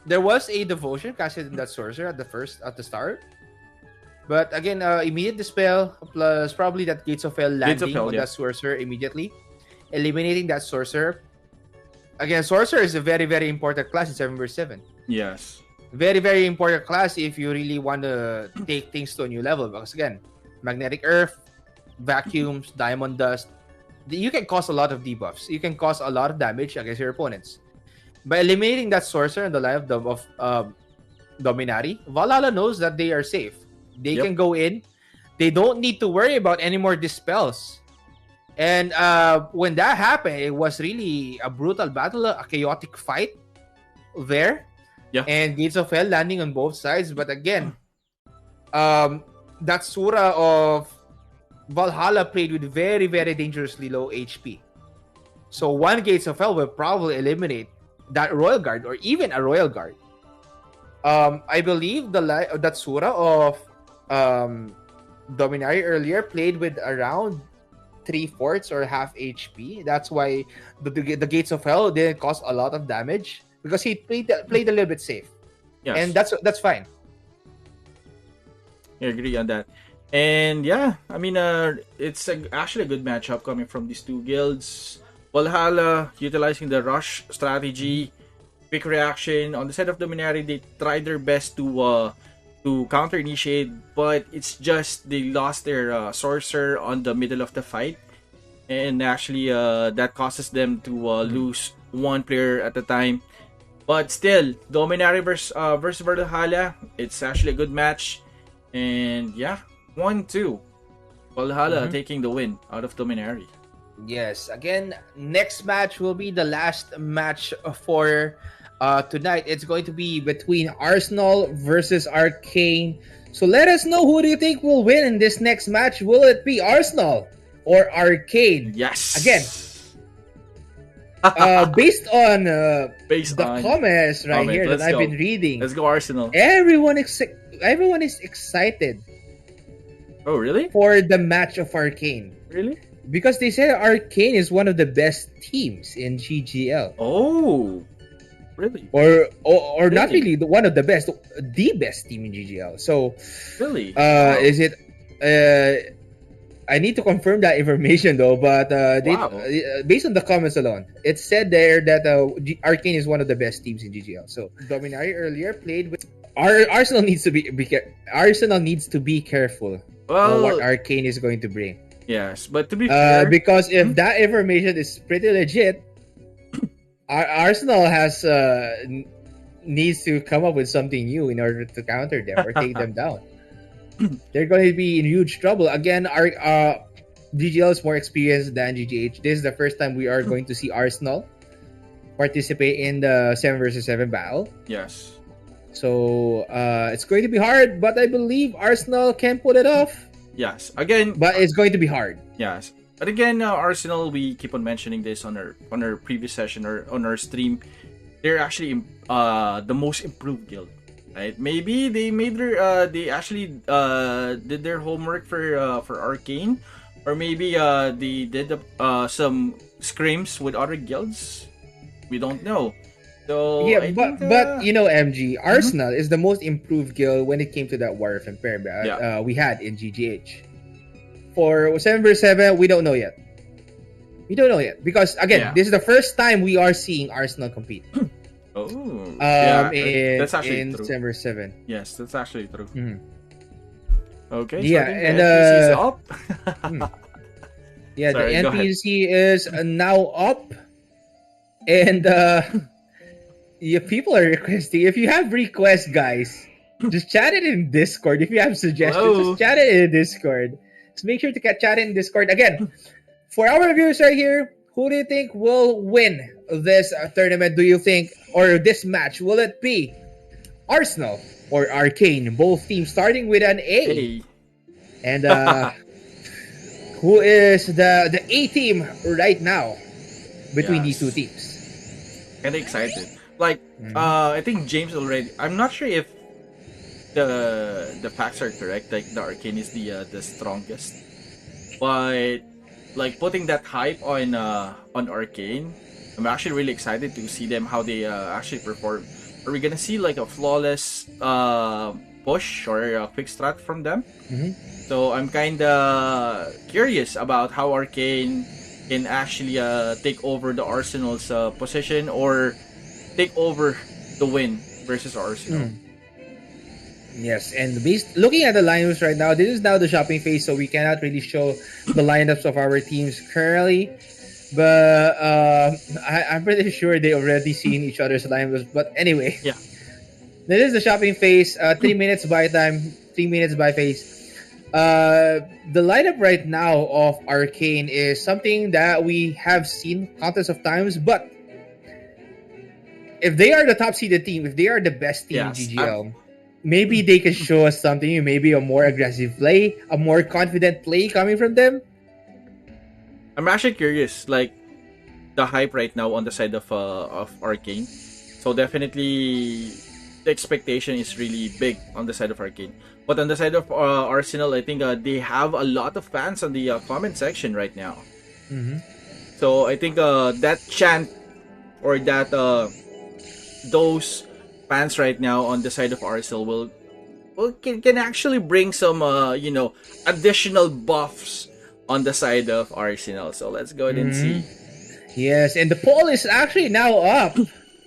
there was a devotion casted in that sorcerer at the start. But again, immediate dispel plus probably that Gates of Hell landing Hell, on yeah. that sorcerer immediately, eliminating that sorcerer. Again, sorcerer is a very very important class in 7v7. yes, Very very important class if you really want to take things to a new level. Because again, magnetic earth, vacuums, diamond dust, you can cause a lot of debuffs. You can cause a lot of damage against your opponents. By eliminating that sorcerer in the line of Dominari, Valhalla knows that they are safe. They Yep. can go in. They don't need to worry about any more dispels. And when that happened, it was really a brutal battle, a chaotic fight there. Yeah. And Gates of Hell landing on both sides. But again, that Sura of Valhalla played with very, very dangerously low HP. So one Gates of Hell will probably eliminate that Royal Guard or even a Royal Guard. I believe that Sura of Dominari earlier played with around 3/4 or half HP. That's why the Gates of Hell didn't cause a lot of damage because he played a little bit safe, yes. and that's fine. I agree on that. And yeah, I mean, it's actually a good matchup coming from these two guilds. Valhalla utilizing the rush strategy, quick reaction. On the side of Dominari, they tried their best to counter initiate, but it's just they lost their sorcerer on the middle of the fight, and actually that causes them to lose one player at a time. But still, Dominari versus Valhalla, it's actually a good match. And yeah, 1-2. Valhalla taking the win out of Dominari. Yes. Again, next match will be the last match for tonight. It's going to be between Arsenal versus Arcane. So let us know, who do you think will win in this next match? Will it be Arsenal or Arcane? Yes. Again, based on Based the on comments right here that let's I've go. been reading, Let's go Arsenal. everyone is excited Oh, really? for the match of Arcane. Really? Because they said Arcane is one of the best teams in GGL. Oh, really? Or not Really? really one of the best, the best team in GGL. So, Really? Wow. is it? I need to confirm that information though. But Wow. based on the comments alone, it said there that Arcane is one of the best teams in GGL. So, Dominari earlier played with Arsenal needs to Arsenal needs to be careful on what Well, Arcane is going to bring. yes, but to be fair, Because if that information is pretty legit, Arsenal needs to come up with something new in order to counter them or take them down. They're going to be in huge trouble. Again, our GGL is more experienced than GGH. This is the first time we are going to see Arsenal participate in the 7v7 battle. yes. So it's going to be hard, but I believe Arsenal can pull it off. Yes. Again, But it's going to be hard. yes. But again, Arsenal, we keep on mentioning this on our previous session or on our stream. They're actually the most improved guild, right? Maybe they made they actually did their homework for Arcane, or maybe they did some scrims with other guilds. We don't know. So Yeah, I but think, but you know, MG Arsenal is the most improved guild when it came to that Warrior of Empire Yeah. we had in GGH. For 7v7, we don't know yet. We don't know yet because again, Yeah. this is the first time we are seeing Arsenal compete. oh, yeah, In that's actually in true. 7v7. Yes, that's actually true. Mhm. Okay, Yeah, so I think and, the NPC is up. Yeah, Sorry, the go ahead. NPC is now up, and yeah, people are requesting. If you have requests, guys, Just chat it in Discord. If you have suggestions, just Hello. chat it in Discord. Just make sure to chat in Discord. Again, for our viewers right here, who do you think will win this tournament? Do you think, or this match, will it be Arsenal or Arcane? Both teams starting with an A. Hey. And who is the A team right now between these two Yes. teams? Kinda excited. Like, I think James already. I'm not sure if the facts are correct. Like the Arcane is the strongest, but like putting that hype on Arcane, I'm actually really excited to see them how they actually perform. Are we gonna see like a flawless push or a quick strat from them? Mm-hmm. So I'm kinda curious about how Arcane can actually take over the Arsenal's position or take over the win versus Arsenal. Yes, and looking at the lineups right now, this is now the shopping phase, so we cannot really show the lineups of our teams currently. But I'm pretty sure they already seen each other's lineups. But anyway, Yeah. this is the shopping phase. 3 minutes buy time, 3 minutes buy phase. The lineup right now of Arcane is something that we have seen countless of times, but if they are the top seeded team, if they are the best team in Yes. GGL, maybe they can show us something, maybe a more aggressive play, a more confident play coming from them. I'm actually curious, like the hype right now on the side of Arcane. So definitely, the expectation is really big on the side of Arcane. But on the side of Arsenal, I think they have a lot of fans on the comment section right now. Mm-hmm. So I think that chant or that those fans right now on the side of Arsenal can actually bring some additional buffs on the side of Arsenal. So let's go ahead and see. Yes, and the poll is actually now up.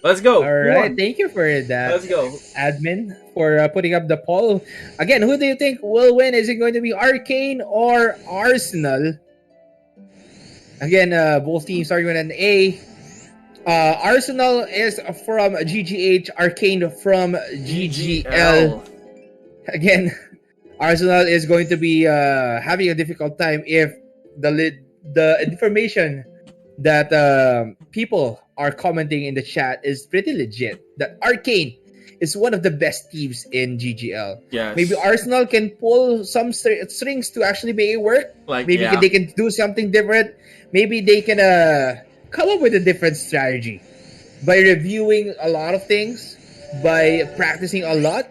Let's go. All Who right, won? thank you for that, Let's go. admin, for putting up the poll. Again, who do you think will win? Is it going to be Arcane or Arsenal? Again, both teams starting with an A. Arsenal is from GGH, Arcane from GGL. Again, Arsenal is going to be having a difficult time if the information that people are commenting in the chat is pretty legit. That Arcane is one of the best teams in GGL. Yes. Maybe Arsenal can pull some strings to actually make it work. Like, Maybe yeah. they can do something different. Maybe they can come up with a different strategy by reviewing a lot of things, by practicing a lot.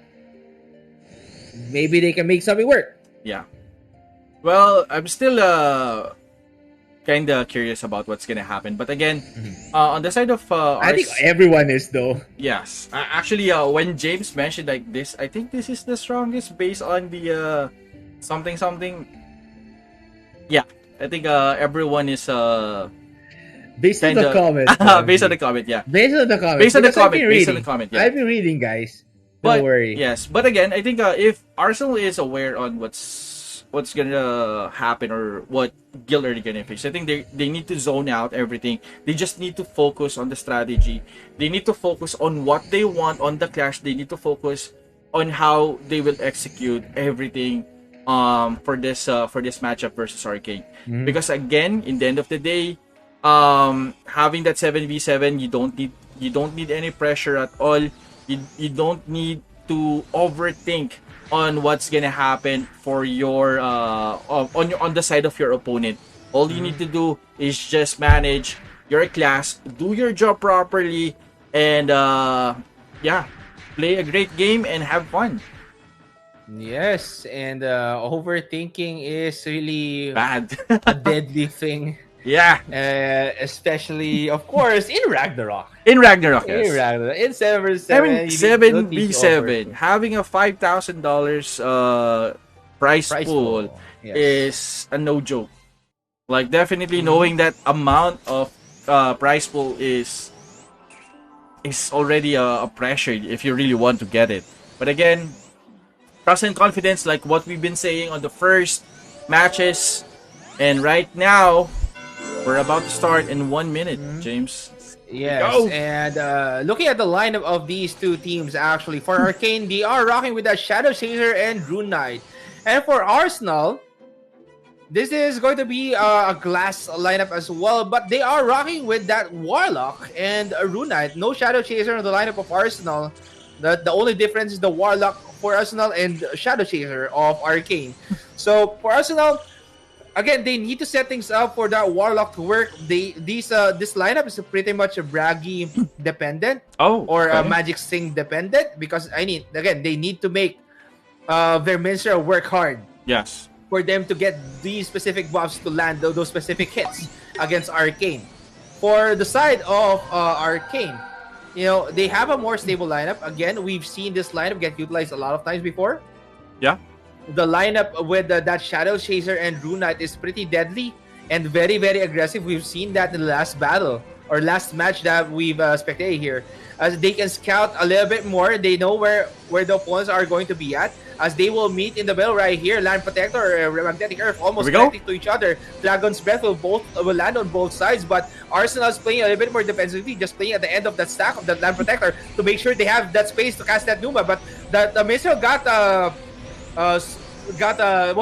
Maybe they can make something work. Yeah. Well, I'm still kind of curious about what's gonna happen. But again, on the side of I think everyone is, though. Yes. Actually, when James mentioned like this, I think this is the strongest based on the something. Yeah, I think everyone is Based on the kinda- comment. based on the comment. Yeah. Based on the comment. Based on the Because I've comment. been Based on reading. the comment. Yeah. I've been reading, guys. But, Don't worry. Yes, but again, I think if Arsenal is aware on what's gonna happen or what guild are they gonna face, I think they need to zone out everything. They just need to focus on the strategy. They need to focus on what they want on the clash. They need to focus on how they will execute everything for this matchup versus Arcane. Because again, in the end of the day, having that 7v7, you don't need any pressure at all. You don't need to overthink on what's gonna happen for your on the side of your opponent. All you need to do is just manage your class, do your job properly, and play a great game and have fun. Yes, and overthinking is really Bad. a deadly thing. Yeah. Especially, of course, in Ragnarok. In Ragnarok, In yes. Ragnarok. In 7v7. I mean, you don't need to 7v7, overthink. having a $5,000 prize Price pool pool. Yes. is a no joke. Like, definitely knowing that amount of prize pool is already a pressure if you really want to get it. But again, trust and confidence, like what we've been saying on the first matches, and right now, We're about to start in 1 minute, James. Yes, Go! and looking at the lineup of these two teams, actually, for Arcane, they are rocking with that Shadow Chaser and Rune Knight. And for Arsenal, this is going to be a glass lineup as well, but they are rocking with that Warlock and a Rune Knight. No Shadow Chaser in the lineup of Arsenal. The only difference is the Warlock for Arsenal and Shadow Chaser of Arcane. So for Arsenal, again, they need to set things up for that Warlock to work. This lineup is pretty much a Braggy dependent Oh, or a okay. Magic Sing dependent because they need to make their Minstrel work hard Yes. for them to get these specific buffs to land those specific hits against Arcane. For the side of Arcane, they have a more stable lineup. Again, we've seen this lineup get utilized a lot of times before. Yeah. The lineup with that Shadow Chaser and Rune Knight is pretty deadly and very, very aggressive. We've seen that in the last battle or last match that we've spectated here. As they can scout a little bit more, they know where the opponents are going to be at. As they will meet in the middle right here, Land Protector or Magnetic Earth almost connecting to each other. Dragon's Breath will land on both sides, but Arsenal's playing a little bit more defensively, just playing at the end of that stack of that Land Protector to make sure they have that space to cast that Numa. But the Missile was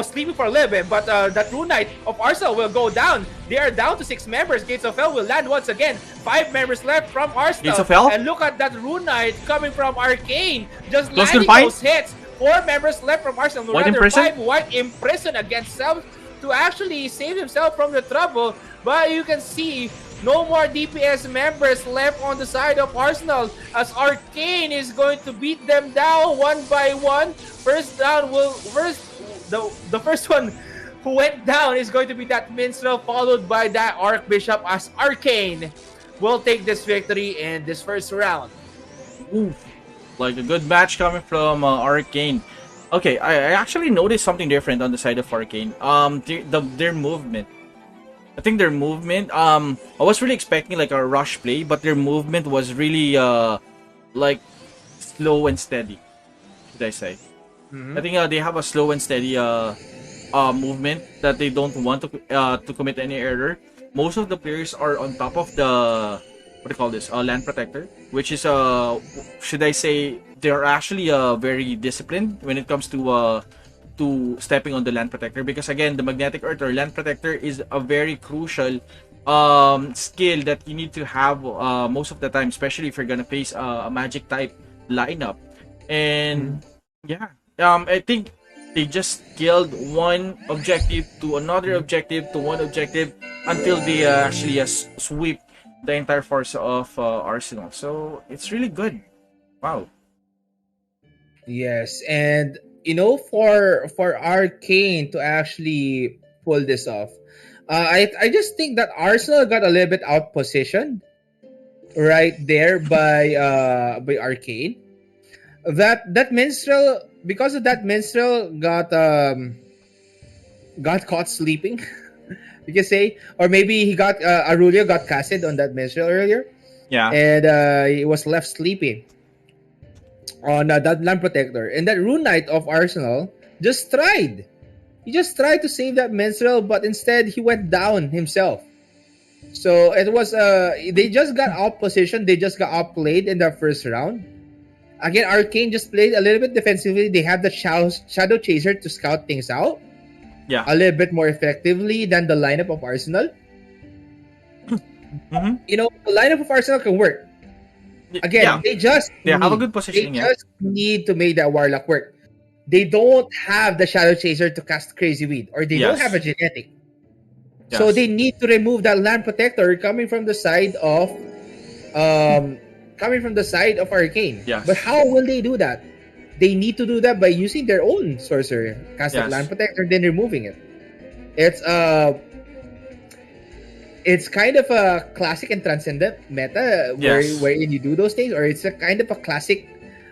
sleeping for a little bit, but that Rune Knight of Arsenal will go down. They are down to 6 members. Gates of Hell will land once again. 5 members left from Arsenal. Gates of Hell? And look at that Rune Knight coming from Arcane. Just Close landing confine? those hits. 4 members left from Arsenal. White Imprison? 5 White Imprison against Self to actually save himself from the trouble. But you can see no more DPS members left on the side of Arsenal as Arcane is going to beat them down one by one. The first one who went down is going to be that Minstrel, followed by that Archbishop, as Arcane will take this victory in this first round. Oof. Like a good match coming from Arcane. Okay, I actually noticed something different on the side of Arcane. Their movement. I think their movement. I was really expecting like a rush play, but their movement was really like slow and steady. Should I say? I think they have a slow and steady movement that they don't want to commit any error. Most of the players are on top of the what do you call this? Land Protector, which is should I say they're actually very disciplined when it comes to stepping on the Land Protector, because again the Magnetic Earth or Land Protector is a very crucial skill that you need to have most of the time, especially if you're gonna face a magic type lineup. And yeah, I think they just killed one objective to another objective to one objective until they actually sweep the entire force of Arsenal. So it's really good. Wow. Yes, and for Arcane to actually pull this off, I just think that Arsenal got a little bit out positioned right there by Arcane. That Minstrel, because of that Minstrel got caught sleeping. You can say, or maybe Aurelio got casted on that Minstrel earlier, Yeah. and he was left sleeping on that Land Protector. And that Rune Knight of Arsenal just tried. He just tried to save that Minstrel, but instead he went down himself. So it was they just got out positioned. They just got outplayed in the first round. Again, Arcane just played a little bit defensively. They have the Shadow Chaser to scout things out Yeah. a little bit more effectively than the lineup of Arsenal. The lineup of Arsenal can work. Again, Yeah. they have a good positioning. They just need to make that Warlock work. They don't have the Shadow Chaser to cast Crazy Weed, or they don't Yes. have a genetic. Yes. So they need to remove that Land Protector coming from the side of Arcane. Yes. But how will they do that? They need to do that by using their own sorcerer, cast that Yes. Land Protector, then removing it. It's kind of a classic and transcendent meta Yes. wherein you do those things, or it's a kind of a classic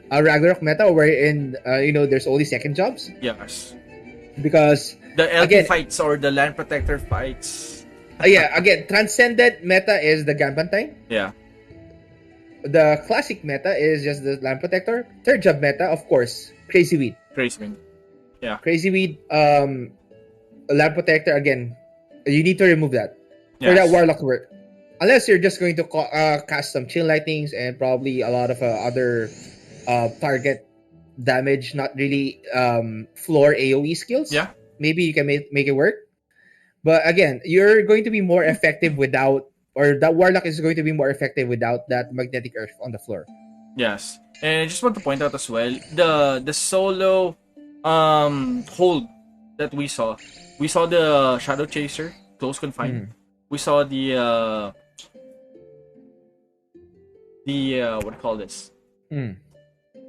Ragnarok meta wherein there's only second jobs, Yes. because The LP again, fights or the Land Protector fights. again, transcendent meta is the Gampantine. Yeah. The classic meta is just the Land Protector. Third job meta, of course, Crazy Weed. Crazy. Crazy Weed, Land Protector, again, you need to remove that. for that Yes. Warlock to work. Unless you're just going to cast some Chill Lightnings and probably a lot of other target damage, not really floor AoE skills. Yeah. Maybe you can make it work. But again, you're going to be more effective without, or that Warlock is going to be more effective without that Magnetic Earth on the floor. Yes. And I just want to point out as well the solo hold that we saw. We saw the Shadow Chaser, close confined. Mm. We saw the what do you call this? Mm.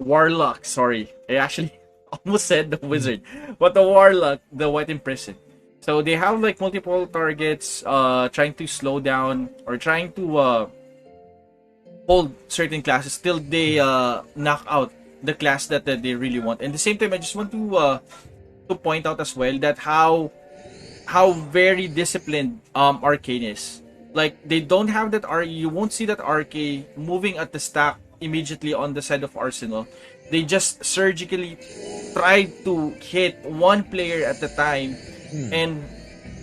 Warlock, sorry. I actually almost said the wizard. But the Warlock, the White Imprison. So they have like multiple targets trying to slow down or trying to hold certain classes till they knock out the class that they really want. And at the same time, I just want to point out as well that how very disciplined Arcane is. Like they don't have that RE. You won't see that RK moving at the stack immediately on the side of Arsenal. They just surgically try to hit one player at a time, and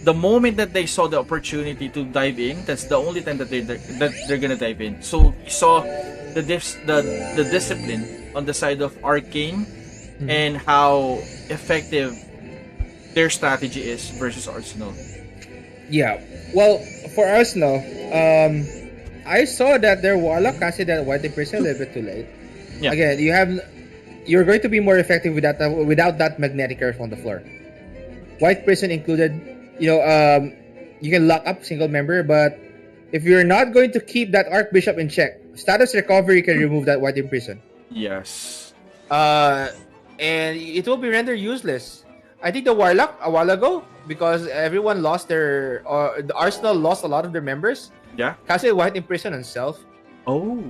the moment that they saw the opportunity to dive in, that's the only time that they're gonna dive in. So we saw the discipline on the side of Arcane and how effective their strategy is versus Arsenal. Yeah. Well, for Arsenal, I saw that their Warlock casted that White Imprison a little bit too late. Yeah. Again, you're going to be more effective without that Magnetic Earth on the floor. White Prison included, you can lock up single member, but if you're not going to keep that Archbishop in check, status recovery can remove that White Imprison. Yes. And it will be rendered useless. I think the Warlock a while ago, because everyone lost the Arsenal lost a lot of their members. Yeah. Castle White Imprison on self. Oh.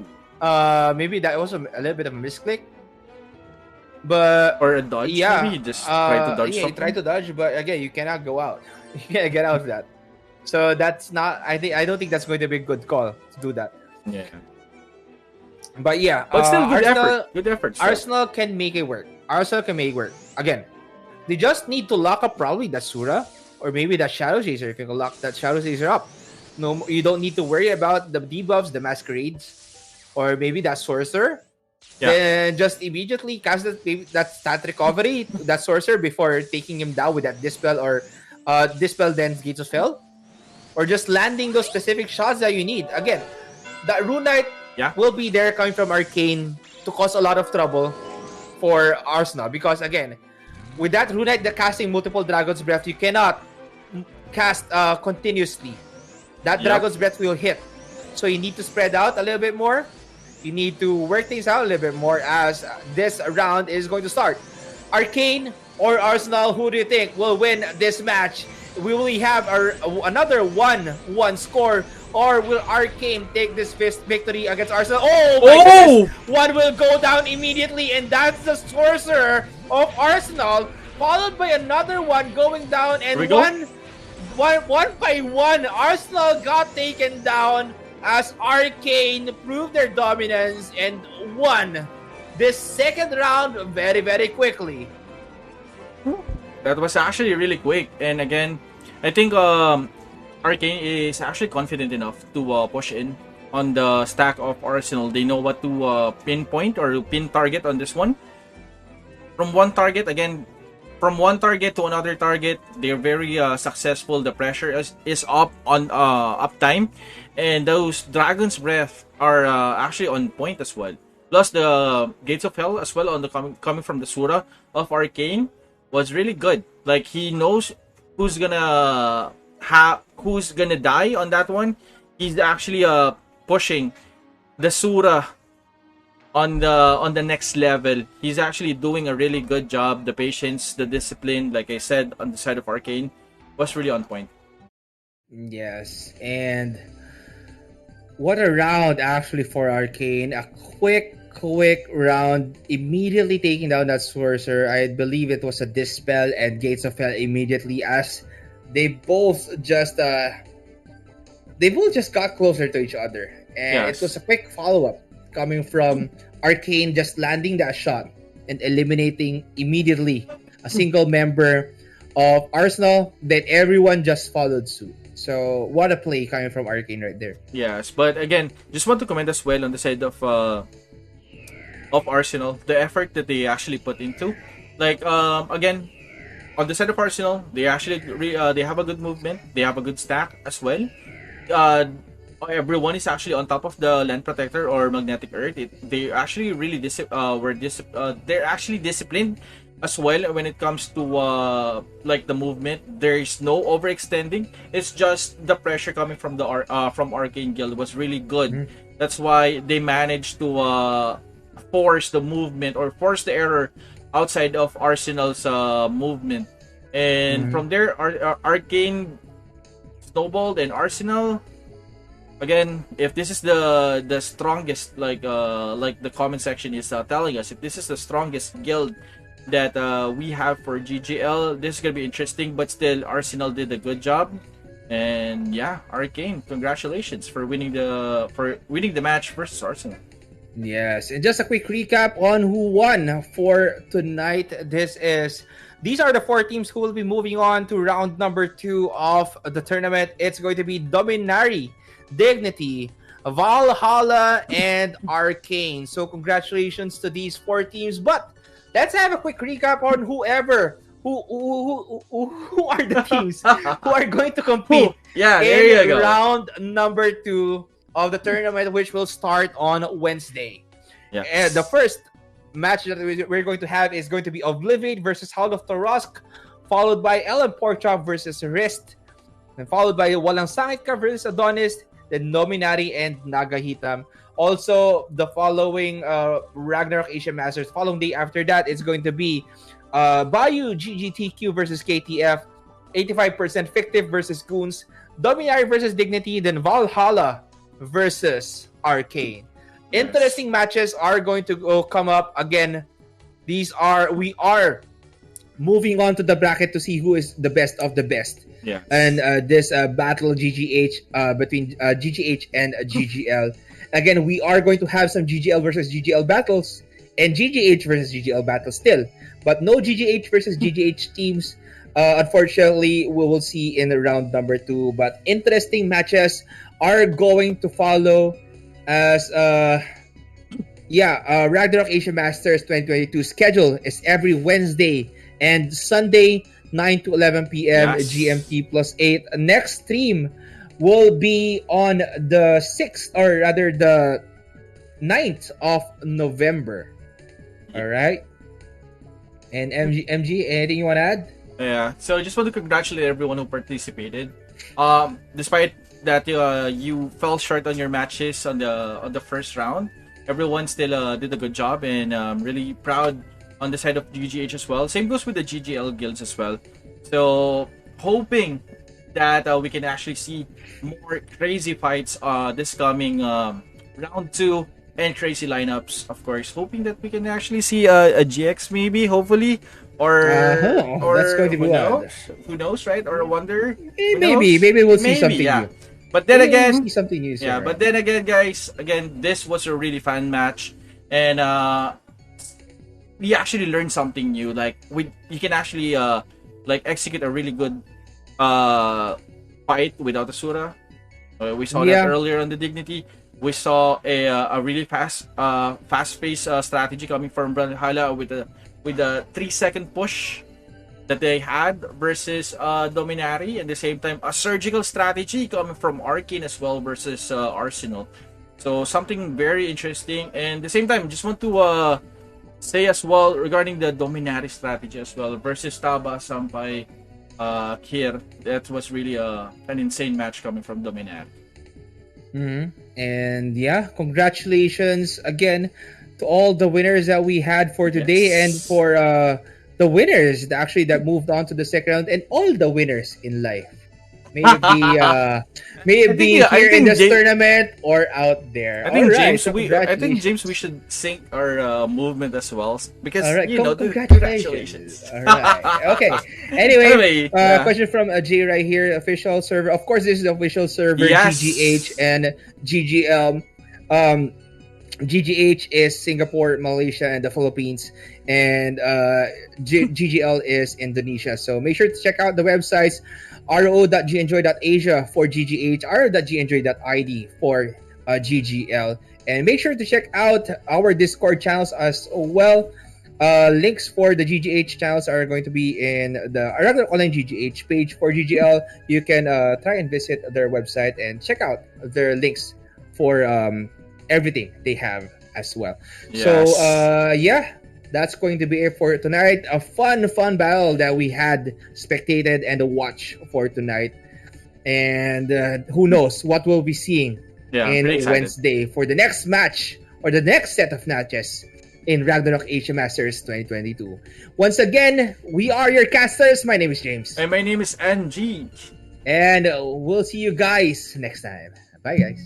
Maybe that was a little bit of a misclick. But Or a dodge. yeah, Maybe you just try to dodge yeah, you something. try to dodge, but again, you cannot go out. You can't get out of that. So that's not. I don't think that's going to be a good call to do that. Yeah. But yeah, But still, good Arsenal, effort. Good effort. Still. Arsenal can make it work. Arsenal can make it work. Again, they just need to lock up probably that Sura or maybe that Shadow Chaser. If you can lock that Shadow Chaser up, no, you don't need to worry about the debuffs, the masquerades, or maybe that Sorcerer. Yeah. Then just immediately cast that stat recovery, that Sorcerer, before taking him down with that Dispel or Dispel then Gates of Hell. Or just landing those specific shots that you need. Again, that Rune Knight will be there coming from Arcane to cause a lot of trouble for Arsenal. Because again, with that Rune Knight, the casting multiple Dragon's Breath, you cannot cast continuously. That Dragon's Breath will hit. So you need to spread out a little bit more. You need to work things out a little bit more as this round is going to start. Arcane or Arsenal, who do you think will win this match? Will we have another 1-1 score, or will Arcane take this victory against Arsenal? Oh my goodness! One will go down immediately, and that's the Sorcerer of Arsenal, followed by another one going down, and one by one, Arsenal got taken down as Arcane proved their dominance and won this second round very, very quickly. That was actually really quick, and again, I think Arcane is actually confident enough to push in on the stack of Arsenal. They know what to pinpoint or pin target on this one. From one target to another target, they're very successful. The pressure is up on uptime, and those Dragon's Breath are actually on point as well. Plus the Gates of Hell as well on the coming from the Sura of Arcane was really good. Like he knows who's gonna die on that one. He's actually pushing the Sura on the next level. He's actually doing a really good job. The patience, the discipline, like I said, on the side of Arcane was really on point. Yes, and what a round actually for Arcane. A quick round, immediately taking down that Sorcerer. I believe it was a Dispel and Gates of Hell immediately, as they both just got closer to each other. And it was a quick follow-up coming from Arcane, just landing that shot and eliminating immediately a single member of Arsenal. Then everyone just followed suit. So what a play coming from Arcane right there. Yes, but again, just want to comment as well on the side of Arsenal, the effort that they actually put into. Like again, on the side of Arsenal, they actually they have a good movement, they have a good stack as well. Uh, Everyone is actually on top of the land protector or magnetic earth. They actually really they're actually disciplined as well when it comes to like the movement. There is no overextending. It's just the pressure coming from from Arcane Guild was really good. Mhm. That's why they managed to force the movement or force the error outside of Arsenal's movement. And Mhm. from there, Arcane snowballed and Arsenal again, if this is the strongest, like the comment section is telling us, if this is the strongest guild that we have for GGL, this is gonna be interesting. But still, Arsenal did a good job, and yeah, Arcane, congratulations for winning the match versus Arsenal. Yes, and just a quick recap on who won for tonight. These are the four teams who will be moving on to round number 2 of the tournament. It's going to be Dominari, Dignity, Valhalla, and Arcane. So congratulations to these four teams. But let's have a quick recap on who are the teams who are going to compete Yeah, there in you go. round number 2 of the tournament, which will start on Wednesday. And the Yes. first match that we're going to have is going to be Obliviate versus Howl of Torosk, followed by Ellen Porkchop versus Rist, and followed by Walang Sangit Ka versus Adonis, then Nominari and Nagahitam. Also, the following Ragnarok Asia Masters, following day after that, it's going to be Bayou GGTQ versus KTF, 85% Fictive versus Goons, Dominari versus Dignity, then Valhalla versus Arcane. Interesting matches are going to come up again. We are moving on to the bracket to see who is the best of the best. Yeah. And this battle GGH between GGH and GGL. Again, we are going to have some GGL versus GGL battles and GGH versus GGL battles still, but no GGH versus GGH teams. Unfortunately, we will see in the round number 2. But interesting matches are going to follow as Ragnarok Asia Masters 2022 schedule is every Wednesday and Sunday 9 to 11 p.m. Yes. GMT plus 8. Next stream will be on the 6th, or rather the 9th of November. All right. And MG, anything you want to add? Yeah. So I just want to congratulate everyone who participated. Despite that you fell short on your matches on the first round, everyone still did a good job, and really proud on the side of GGH as well. Same goes with the GGL guilds as well. So hoping that we can actually see more crazy fights this coming round 2, and crazy lineups, of course. Hoping that we can actually see a GX maybe, hopefully, or That's going to be who knows, right? Or a Wonder. Maybe we'll see something yeah. new. But then Maybe again, we'll see something new. yeah. But then again, guys, this was a really fun match, and we actually learned something new. Like you can actually like execute a really good fight without a Sura. We saw that earlier on the Dignity. We saw a really fast-paced strategy coming from Brawlhalla with a 3-second push that they had versus Dominari, and at the same time a surgical strategy coming from Arcane as well versus Arsenal. So something very interesting, and at the same time just want to say as well regarding the Dominari strategy as well versus Taba Sampai Kir. That was really an insane match coming from Dominari. And yeah, congratulations again to all the winners that we had for today, and for the winners that moved on to the second round, and all the winners in life. May it be here in this tournament or out there. I think James, we should sync our movement as well, because congratulations. All right. Okay. Anyway, question from Jay right here. Official server. Of course, this is the official server. Yes. GGH and GGL. GGH is Singapore, Malaysia, and the Philippines, and GGL is Indonesia. So make sure to check out the websites ro.gnjoy.asia for GGH, ro.gnjoy.id for GGL. And make sure to check out our Discord channels as well. Links for the GGH channels are going to be in the Ragnarok Online GGH page for GGL. You can try and visit their website and check out their links for everything they have as well. So, Yes. yeah, that's going to be it for tonight. A fun battle that we had spectated and watched for tonight. And who knows what we'll be seeing Yeah, I'm pretty in excited. Wednesday for the next match or the next set of matches in Ragnarok Asia Masters 2022. Once again, we are your casters. My name is James. And my name is Angie. And we'll see you guys next time. Bye, guys.